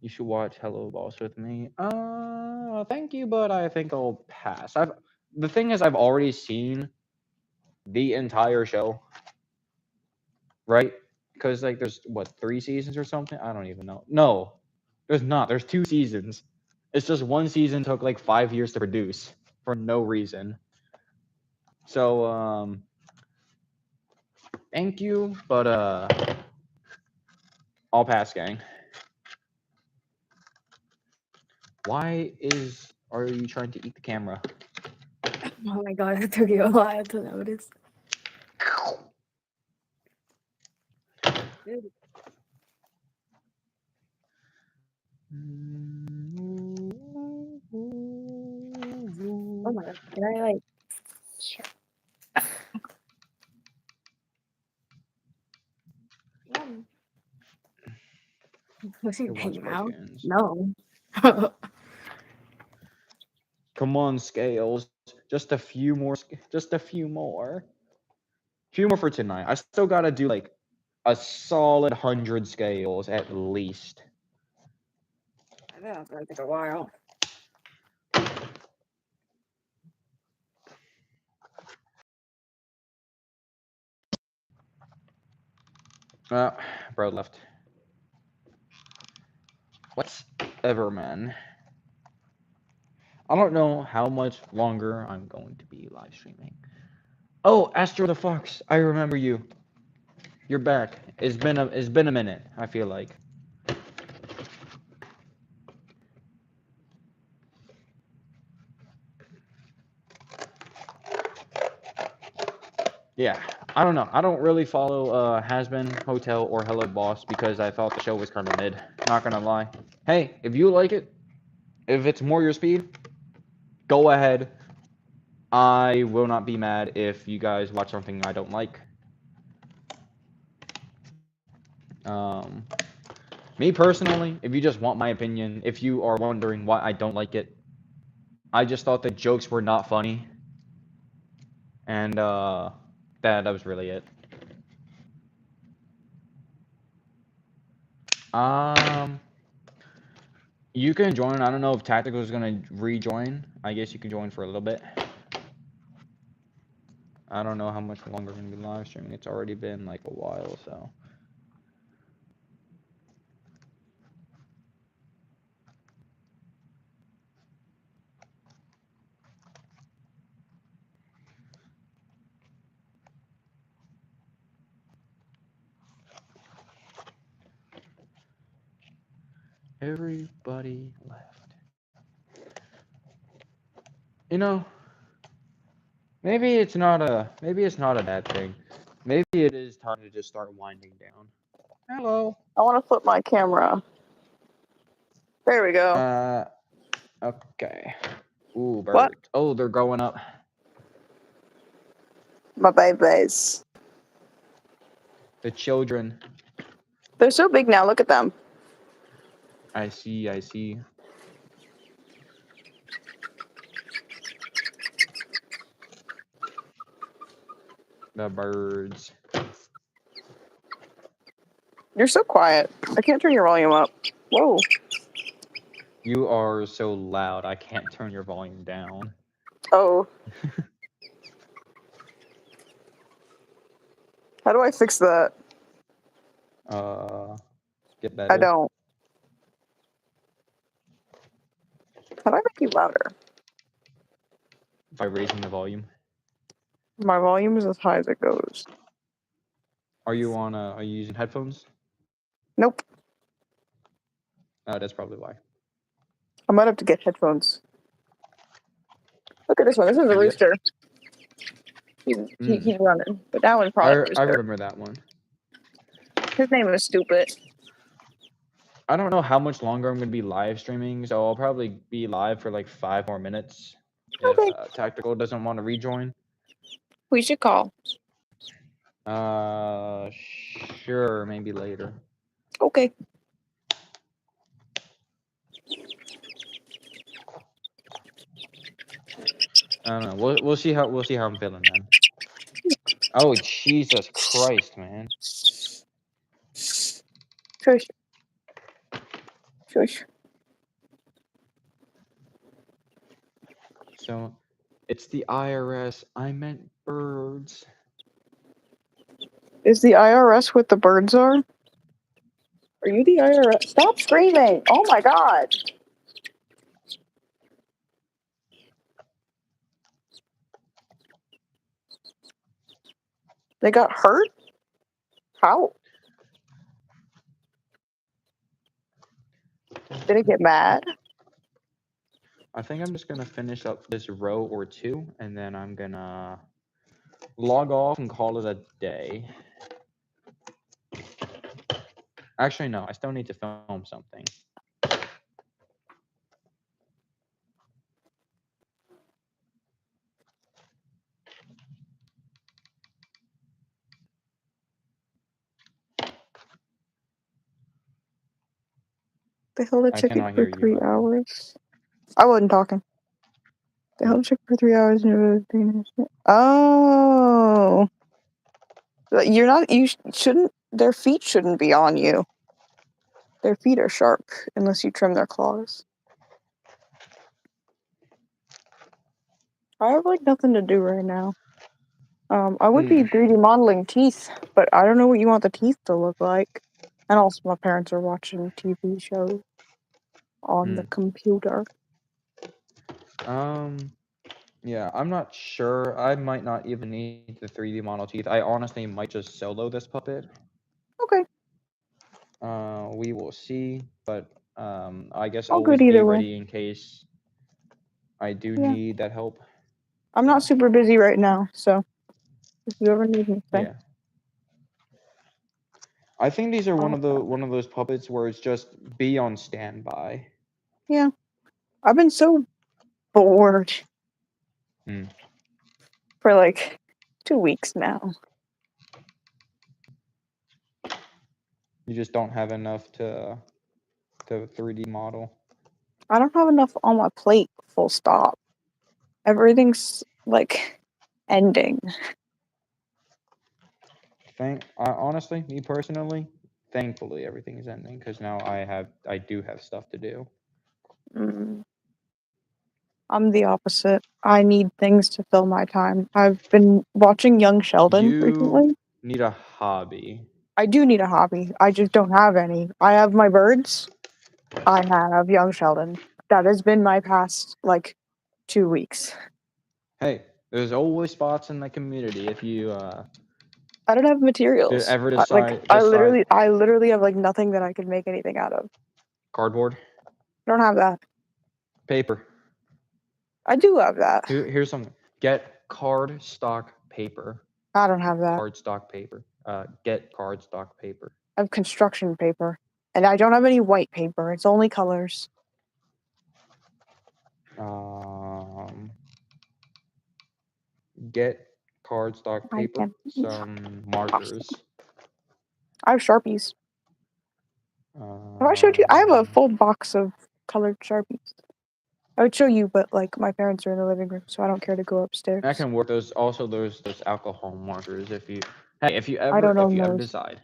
You should watch Hello Boss with me. Thank you, but I think I'll pass. The thing is, I've already seen the entire show, right? Because like there's what 3 seasons or something. I don't even know. No, there's not. There's 2 seasons. It's just one season took like 5 years to produce for no reason. So thank you, but I'll pass, gang. Why are you trying to eat the camera? Oh my god, it took you a while to notice. Dude. Oh my god, can I like? No. Was he You watch hanging out? cartoons. No. Come on, scales. Just a few more. Just a few more. Few more for tonight. I still gotta do like a solid 100 scales at least. I think it's gonna take a while. Uh, bro left. Whatever, man. I don't know how much longer I'm going to be live streaming. Oh, Astro the Fox, I remember you. You're back. It's been a minute, I feel like. Yeah, I don't know. I don't really follow Has-Been, Hotel, or Hello Boss because I thought the show was kind of mid. Not gonna lie. Hey, if you like it, if it's more your speed, go ahead. I will not be mad if you guys watch something I don't like. Me personally, if you just want my opinion, if you are wondering why I don't like it, I just thought the jokes were not funny, and that was really it. Um, you can join. I don't know if Tactical is gonna rejoin. I guess you can join for a little bit. I don't know how much longer we're gonna be live streaming. It's already been like a while, so. Everybody left. You know, maybe it's not a bad thing. Maybe it is time to just start winding down. Hello. I want to flip my camera. There we go. Okay. Ooh, birds. What? Oh, they're going up. My babies. The children. They're so big now. Look at them. I see. The birds. You're so quiet. I can't turn your volume up. Whoa. You are so loud. I can't turn your volume down. Oh. How do I fix that? Get better. I don't. How do I make you louder? By raising the volume. My volume is as high as it goes. Are you using headphones? Nope. That's probably why. I might have to get headphones. Look at this one. This is a rooster. He's running. But that one's probably a rooster. I remember that one. His name is Stupid. I don't know how much longer I'm going to be live streaming, so I'll probably be live for like 5 more minutes Okay. if Tactical doesn't want to rejoin. We should call. Sure, maybe later. Okay. I don't know. We'll see how I'm feeling, man. Oh, Jesus Christ, man. Shush. Shush. So, it's the IRS. I meant birds. Is the IRS what the birds are? Are you the IRS? Stop screaming! Oh my god! They got hurt? How? Did it get mad? I think I'm just going to finish up this row or two, and then I'm going to log off and call it a day. Actually, no. I still need to film something. They held a I chicken cannot for hear you, 3 by the way. hours. I wasn't talking. They held a chicken for 3 hours and it was... Oh! You're not... You shouldn't... Their feet shouldn't be on you. Their feet are sharp, unless you trim their claws. I have, like, nothing to do right now. I would be 3D modeling teeth, but I don't know what you want the teeth to look like. And also, my parents are watching TV shows on the computer. Yeah, I'm not sure. I might not even need the 3D model teeth. I honestly might just solo this puppet. Okay. We will see, but I guess All good always be either way. ready in case I do Yeah. need that help. I'm not super busy right now, so if you ever need me, say. Yeah. I think these are one Oh, of those puppets where it's just be on standby. yeah. I've been so bored Hmm. for like 2 weeks now. You just don't have enough to 3D model. I don't have enough on my plate, full stop. Everything's like ending. Honestly, me personally, thankfully everything is ending because now I do have stuff to do. Mm, I'm the opposite. I need things to fill my time. I've been watching Young Sheldon You recently. need a hobby. I do need a hobby. I just don't have any. I have my birds. I have Young Sheldon. That has been my past like 2 weeks. Hey, there's always spots in the community if you I don't have materials. ever Like decide I literally have like nothing that I could make anything out of. cardboard, I don't have that. paper. I do have that. Here's something. Get card stock paper. I don't have that. Cardstock paper. Get cardstock paper. I have construction paper. And I don't have any white paper. It's only colors. Get cardstock I paper. can. Some markers. I have Sharpies. Have I showed you? I have a Um, full box of colored Sharpies. I would show you, but like my parents are in the living room, so I don't care to go upstairs. that can work. Those those alcohol markers. If you if you I don't own ever those. decide.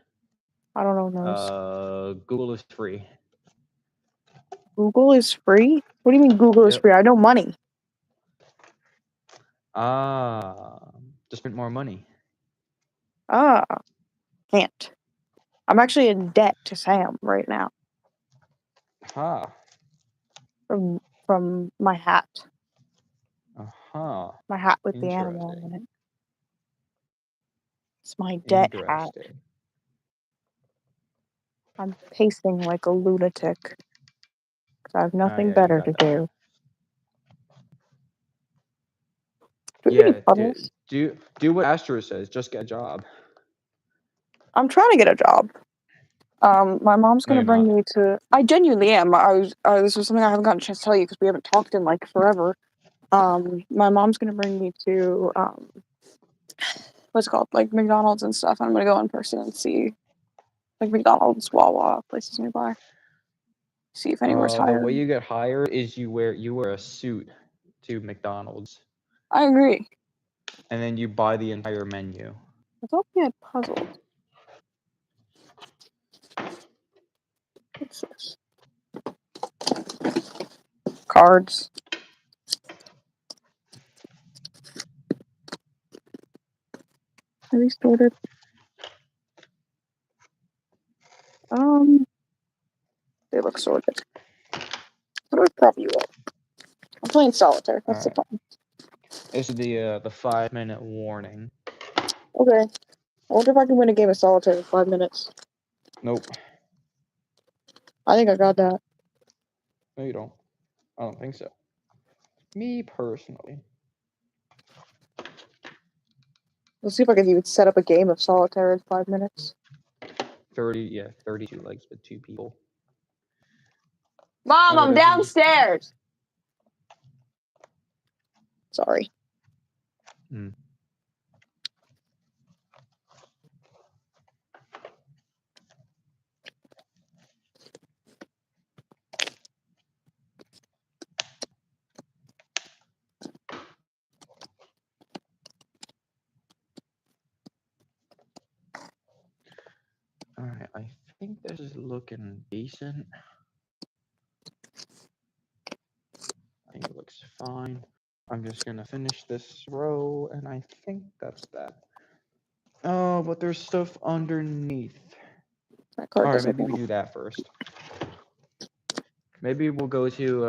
I don't own those. Google is free. Google is free? What do you mean Google is Yep. free? I know money. Just spend more money. Ah, can't. I'm actually in debt to Sam right now Ha. from my hat. Uh-huh. My hat with the animal Interesting. on it. It's my debt hat. Interesting. I'm pacing like a lunatic because I have nothing Yeah, you better got to that. do. Do we have any Yeah, puddles? do what Astro says. Just get a job. I'm trying to get a job. My mom's No, gonna you're bring not. me to. I genuinely am. I was. This was something I haven't gotten a chance to tell you because we haven't talked in like forever. My mom's gonna bring me to what's it called, like McDonald's and stuff. I'm gonna go in person and see like McDonald's, Wawa, places nearby. See if anyone's The way hiring. you get hired is you wear a suit to McDonald's, I agree. and then you buy the entire menu. I thought we had puzzles. What's this? Cards. Are these sorted? They look sorted. How do I prop you up? I'm playing solitaire. All That's the right. fun. This is the 5-minute warning. Okay. I wonder if I can win a game of solitaire in 5 minutes. Nope. I think I got that. No, you don't. I don't think so. Me personally. Let's see if I can even set up a game of solitaire in 5 minutes. 32 legs with 2 people. Mom, Oh, I'm there's me. downstairs. Sorry. Hmm. All right, I think this is looking decent. I think it looks fine. I'm just gonna finish this row, and I think that's that. Oh, but there's stuff underneath. That card All right, doesn't maybe we count. do that first. Maybe we'll go to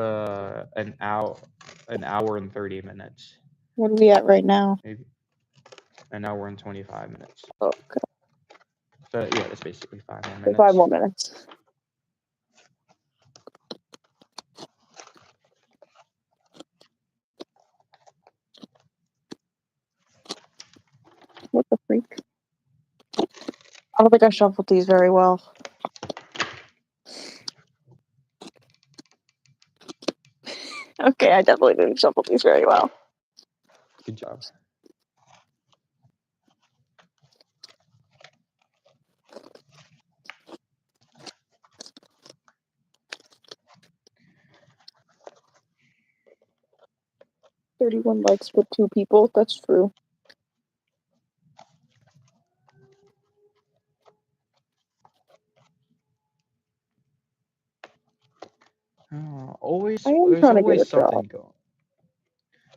an hour and 30 minutes. What are we at right now? Maybe an hour and 25 minutes. Oh, okay. So yeah, that's basically 5 more 5 minutes. more minutes. What the freak? I don't think I shuffled these very well. Okay, I definitely didn't shuffle these very well. Good job. "31 likes with 2 people." That's true. Always, I am there's trying to get always a job. something going.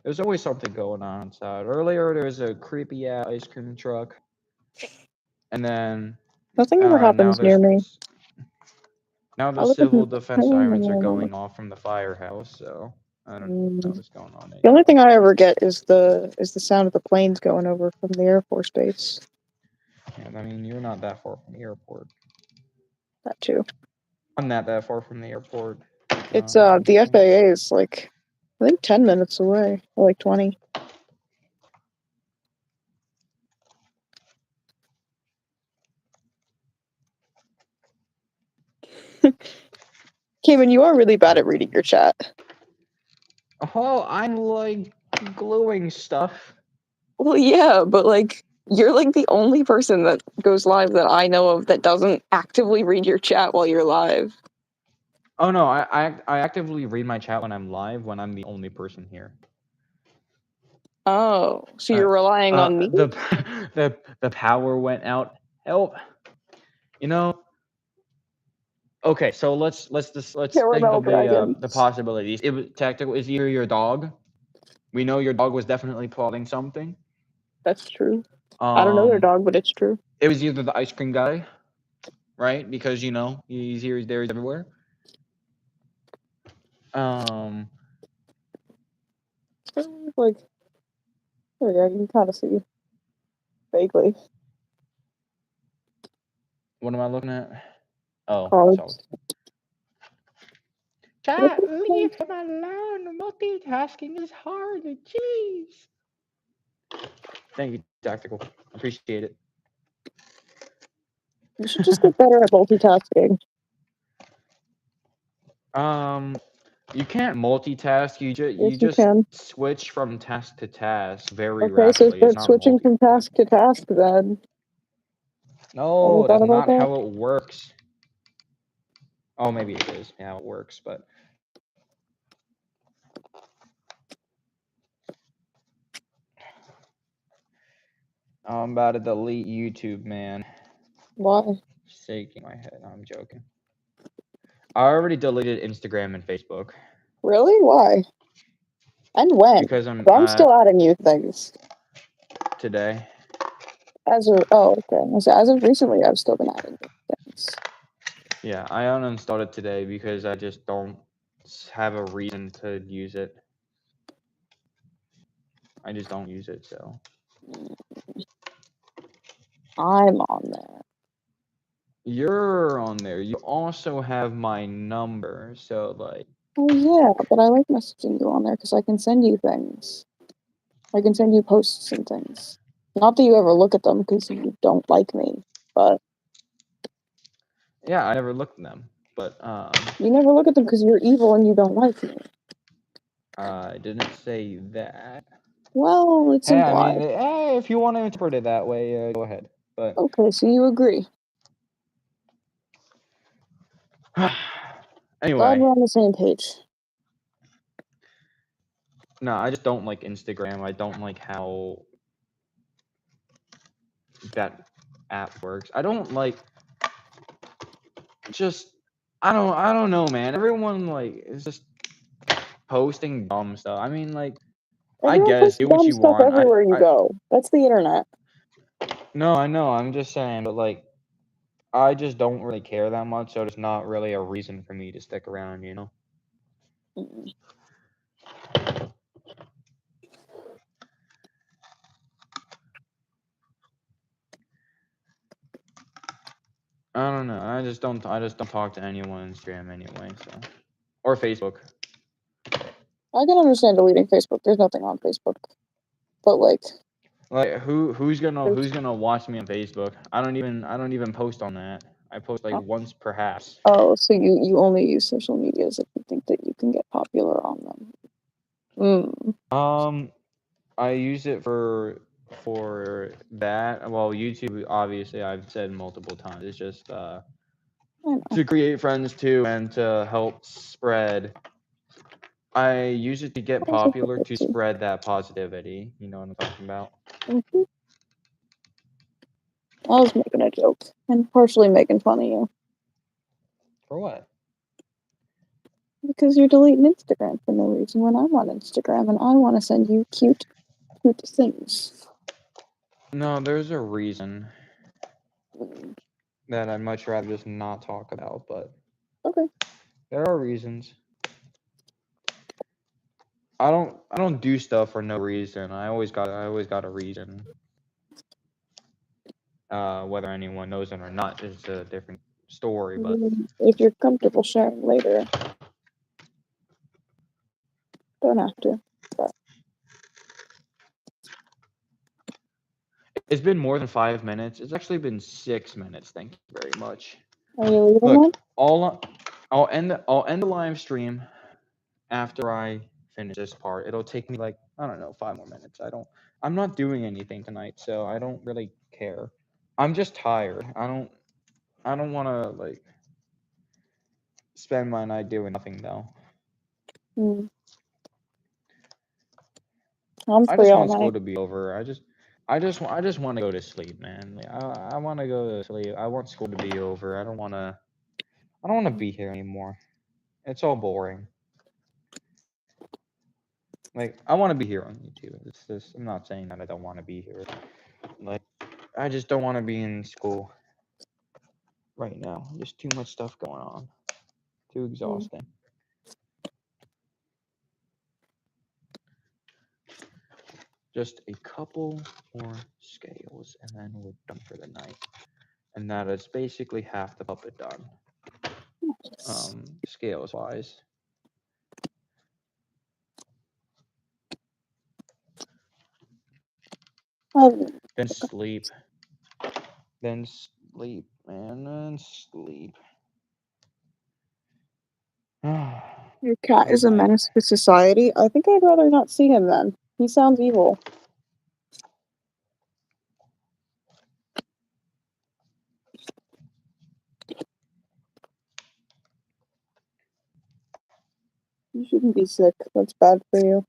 There's always something going on outside. Earlier, there was a creepy ass ice cream truck, and then Nothing ever now happens near me. now the I live in civil defense Japan, sirens are and going off from the firehouse. So I don't know what's going on. The only thing I ever get is the sound of the planes going over from the Air Force Base. Yeah, I mean, you're not that far from the airport. That too. I'm not that far from the airport. It's the FAA is like, I think 10 minutes away, or like 20. Cayman, you are really bad at reading your chat. Oh, I'm like gluing stuff. Well, yeah, but like, you're like the only person that goes live that I know of that doesn't actively read your chat while you're live. Oh no, I actively read my chat when I'm live when I'm the only person here. Oh, so you're relying on me? The power went out. Help. You know. Okay, so let's think Caramel of dragons. the possibilities. It was tactical. Is either your dog. We know your dog was definitely plotting something. That's true. I don't know their dog, but it's true. It was either the ice cream guy, right? Because you know he's here, he's there, he's everywhere. Like, there you go. You can kind of see vaguely. What am I looking at? Oh, Cards. Chat, leave him alone. Multitasking is hard. Jeez. Thank you, tactical. Appreciate it. You should just get better at multitasking. You can't multitask. You Yes, just can. switch from task to task very Okay, rapidly. so start switching from task to task then. No, that's not how it works. Oh, maybe it is how it works, but I'm about to delete YouTube, man. Why? Shaking my head. No, I'm joking. I already deleted Instagram and Facebook. Really? Why? And when? Because I'm still adding you things. Today. As of recently, I've still been adding you things. Yeah, I uninstalled it today because I just don't have a reason to use it. I just don't use it, so. I'm on there. You're on there. You also have my number, so like. Oh yeah, but I like messaging you on there because I can send you things. I can send you posts and things. Not that you ever look at them because you don't like me, but. Yeah, I never looked at them, but You never look at them because you're evil and you don't like me. I didn't say that. Well, it's implied. I mean, hey, if you want to interpret it that way, go ahead. But okay, so you agree. Anyway. Glad we're on the same page. No, I just don't like Instagram. I don't like how that app works. I don't like I don't know, man. Everyone like is just posting dumb stuff. I mean, like Everyone I guess posts do what dumb you stuff want. everywhere you go. That's the internet. No, I know. I'm just saying, but like I just don't really care that much, so there's not really a reason for me to stick around, you know? Mm. I don't know. I just don't talk to anyone on Instagram anyway. So, or Facebook. I can understand deleting Facebook. There's nothing on Facebook, but like who's gonna watch me on Facebook? I don't even post on that. I post like once perhaps. oh, so you only use social medias if you think that you can get popular on them. I use it for that. Well, YouTube obviously I've said multiple times. It's just I know. to create friends too and to help spread. I use it to get popular to spread that positivity. You know what I'm talking about? Mhm. I was making a joke and partially making fun of you For what? because you're deleting Instagram for no reason when I'm on Instagram and I want to send you cute things. No, there's a reason that I'd much rather just not talk about, but Okay. there are reasons. I don't do stuff for no reason. I always got a reason. Whether anyone knows it or not is a different story, but If you're comfortable sharing later, don't have to. But it's been more than 5 minutes. It's actually been 6 minutes. Thank you very much. are you leaving Look, now? I'll end the live stream after I finish this part. It'll take me like, I don't know, 5 more minutes. I'm not doing anything tonight, so I don't really care. I'm just tired. I don't want to like spend my night doing nothing though. I'm I free just all want school night. to be over. I just want to go to sleep, man. Like, I want to go to sleep. I want school to be over. I don't want to be here anymore. It's all boring. Like, I want to be here on YouTube. It's just, I'm not saying that I don't want to be here. Like, I just don't want to be in school right now. There's too much stuff going on. Too exhausting. Just a couple more scales, and then we're done for the night. And that is basically half the puppet done. Scales wise. Then sleep. Then sleep, man. Then sleep. Your cat Good is a night. menace to society. I think I'd rather not see him then. He sounds evil. You shouldn't be sick. That's bad for you.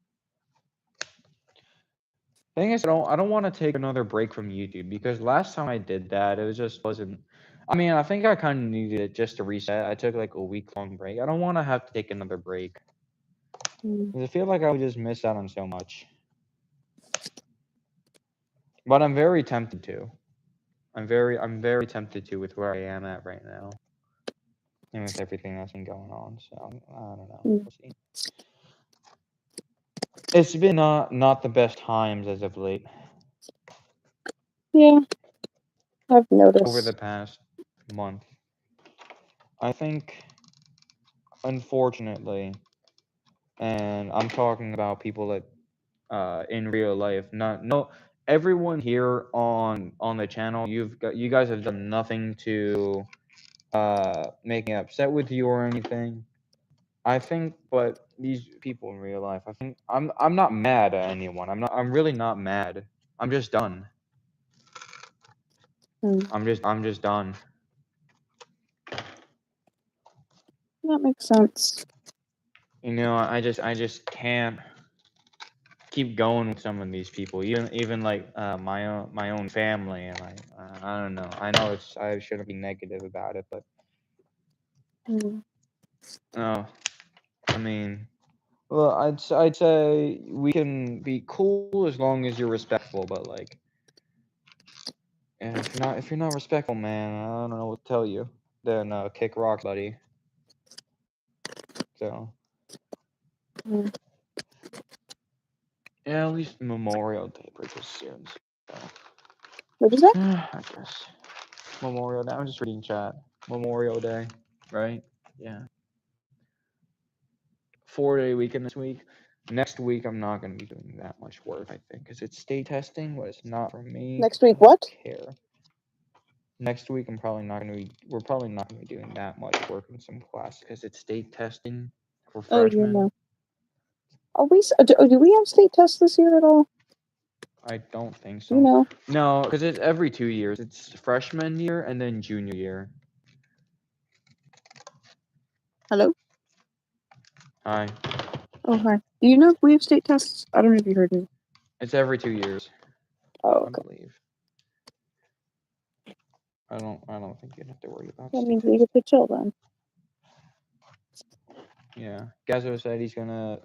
Thing is, I don't want to take another break from YouTube because last time I did that, it just wasn't. I mean, I think I kind of needed it just to reset. I took like a week-long break. I don't want to have to take another break. I feel like I would just miss out on so much. But I'm very tempted to. I'm very tempted to with where I am at right now. And with everything that's been going on. So I don't know. We'll see. It's been not the best times as of late. Yeah. I've noticed. Over the past month. I think, unfortunately, and I'm talking about people that in real life, everyone here on the channel, you guys have done nothing to make me upset with you or anything. I think, but these people in real life, I think I'm not mad at anyone. I'm really not mad. I'm just done. I'm just done. That makes sense. You know, I just can't keep going with some of these people, even like my own family, and I don't know. I know I shouldn't be negative about it, but I mean, well, I'd say we can be cool as long as you're respectful, but like, if you're not respectful, man, I don't know what to tell you. Then kick rocks, buddy. So Mm. Yeah, at least Memorial Day break soon. So. What is that? I guess. Memorial Day. I'm just reading chat. Memorial Day, right? Yeah. 4-day weekend this week. Next week, I'm not going to be doing that much work, I think, because it's state testing, but it's not for me. Next week, I don't what? care. Next week, we're probably not going to be doing that much work in some class because it's state testing for Oh, freshmen. yeah. Are we? Do we have state tests this year at all? I don't think so. You know. No, because it's every 2 years. It's freshman year and then junior year. Hello. Hi. Oh, hi. Do you know if we have state tests? I don't know if you heard me. It's every 2 years, Oh, I okay. believe. I don't think you'd have to worry about That state means we get to chill then. Yeah, Gazzo said he's gonna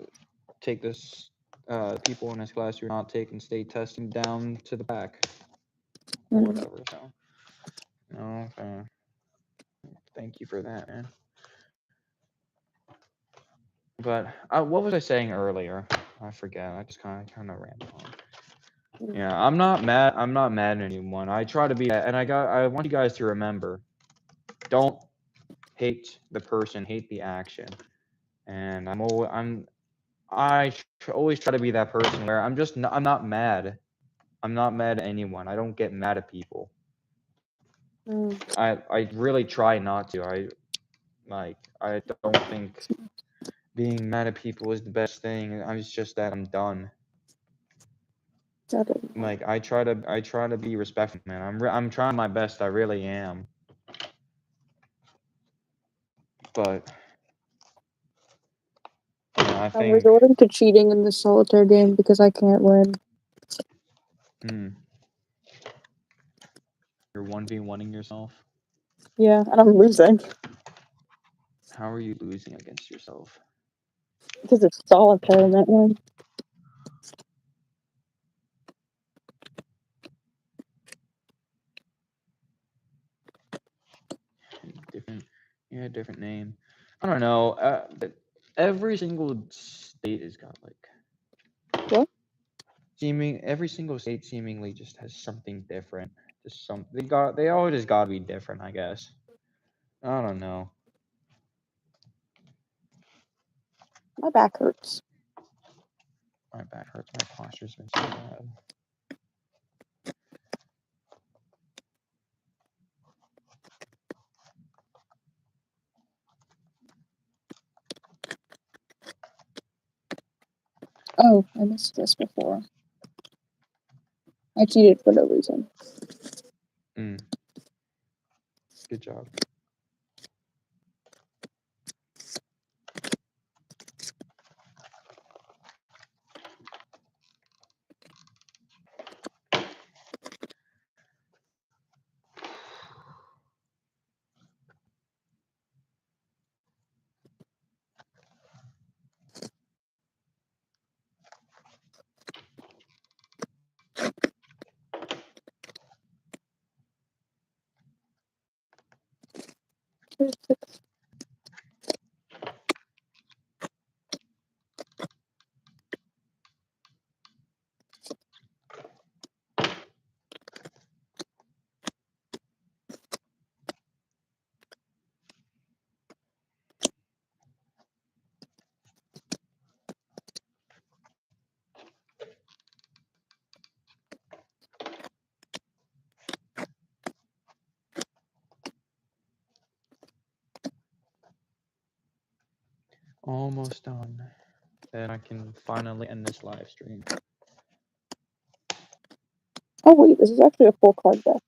take this people in his class who are not taking state testing down to the back or Mm. whatever. So, no, thank you for that, man. But what was I saying earlier? I forget. I just kind of ran on. Yeah, I'm not mad. I'm not mad at anyone. I try to be, and I want you guys to remember, don't hate the person, hate the action. And I always try to be that person where I'm not mad. I'm not mad at anyone. I don't get mad at people. Mm. I really try not to. I don't think being mad at people is the best thing. It's just that I'm done. Like I try to be respectful, man. I'm trying my best. I really am. But I I'm think resorting to cheating in this solitaire game because I can't win. You're 1v1ing yourself. Yeah, and I'm losing How are you losing against yourself? because it's solitaire in that one. Different name. I don't know. But every single state has got like What? every single state seemingly just has something different. Just they all just gotta be different, I guess. I don't know. My back hurts. My back hurts. My posture's been so bad. Oh, I missed this before. I cheated for no reason. Good job. Almost done. Then I can finally end this live stream. Oh wait, this is actually a full card deck.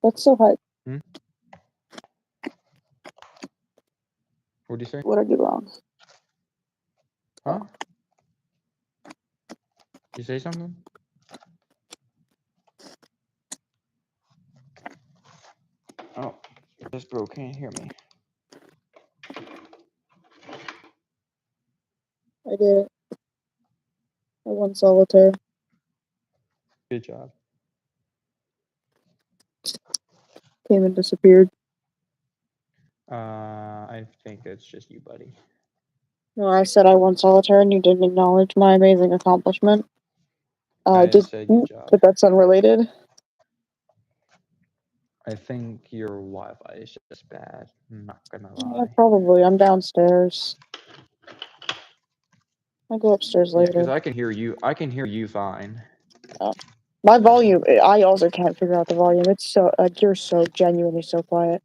That's so hype. What'd you say? What I do wrong? Huh? You say something? Oh, this bro can't hear me. I did it. I won solitaire. Good job. Came and disappeared. I think it's just you, buddy. Well, I said I won solitaire and you didn't acknowledge my amazing accomplishment. I said good job. But that's unrelated. I think your Wi-Fi is just bad. I'm not gonna Yeah, lie. probably. I'm downstairs. I'll go upstairs Yeah, later. because I can hear you. I can hear you fine. My volume, I also can't figure out the volume. It's so, you're so genuinely so quiet.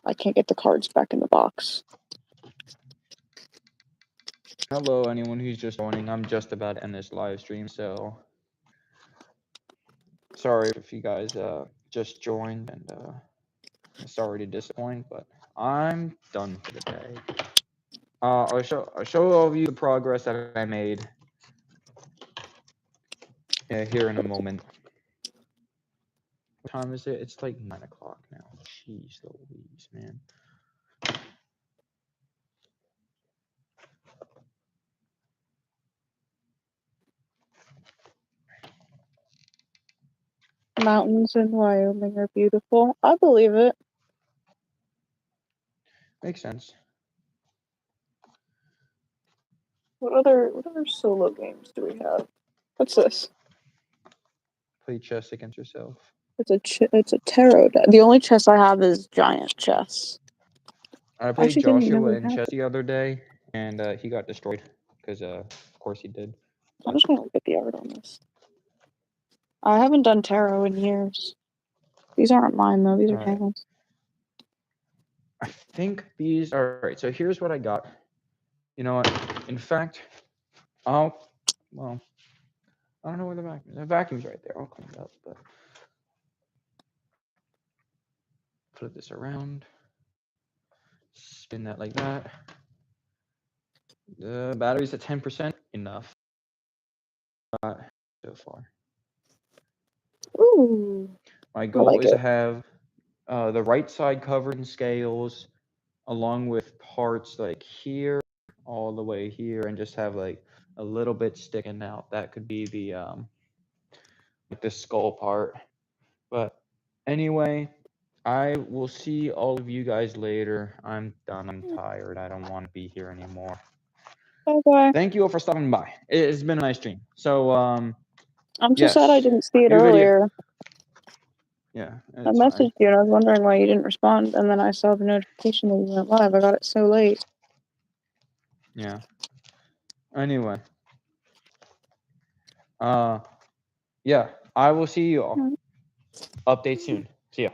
I can't get the cards back in the box. Hello, anyone who's just joining. I'm just about to end this live stream, so sorry if you guys just joined, and sorry to disappoint, but I'm done for the day. I'll show all of you the progress that I made here in a moment. What time is it? It's like 9 o'clock now. Jeez Louise, man. Mountains in Wyoming are beautiful. I believe it. Makes sense. What other solo games do we have? What's this? Play chess against yourself. It's a tarot deck. The only chess I have is giant chess. I played Actually didn't even know Joshua we in had chess it. the other day, and he got destroyed because, of course, he did. I'm just gonna look at the art on this. I haven't done tarot in years. These aren't mine though. These are Alright. Hannah's. I think these are right. So here's what I got. You know what? In fact, well, I don't know where the vacuum is. The vacuum's right there. I'll clean it up, but put this around. Spin that like that. The battery's at 10%. Enough. So far. Ooh. My goal like is to it. have the right side covered in scales, along with parts like here, all the way here, and just have like a little bit sticking out. That could be the like the skull part. But anyway, I will see all of you guys later. I'm done. I'm tired. I don't want to be here anymore. Okay. Thank you all for stopping by. It's been a nice stream. So I'm so yes, sad I didn't see it new video. earlier. Yeah, I it's messaged fine. you and I was wondering why you didn't respond, and then I saw the notification that you went live. I got it so late. Yeah. Anyway. Yeah, I will see you all. Update soon. See ya.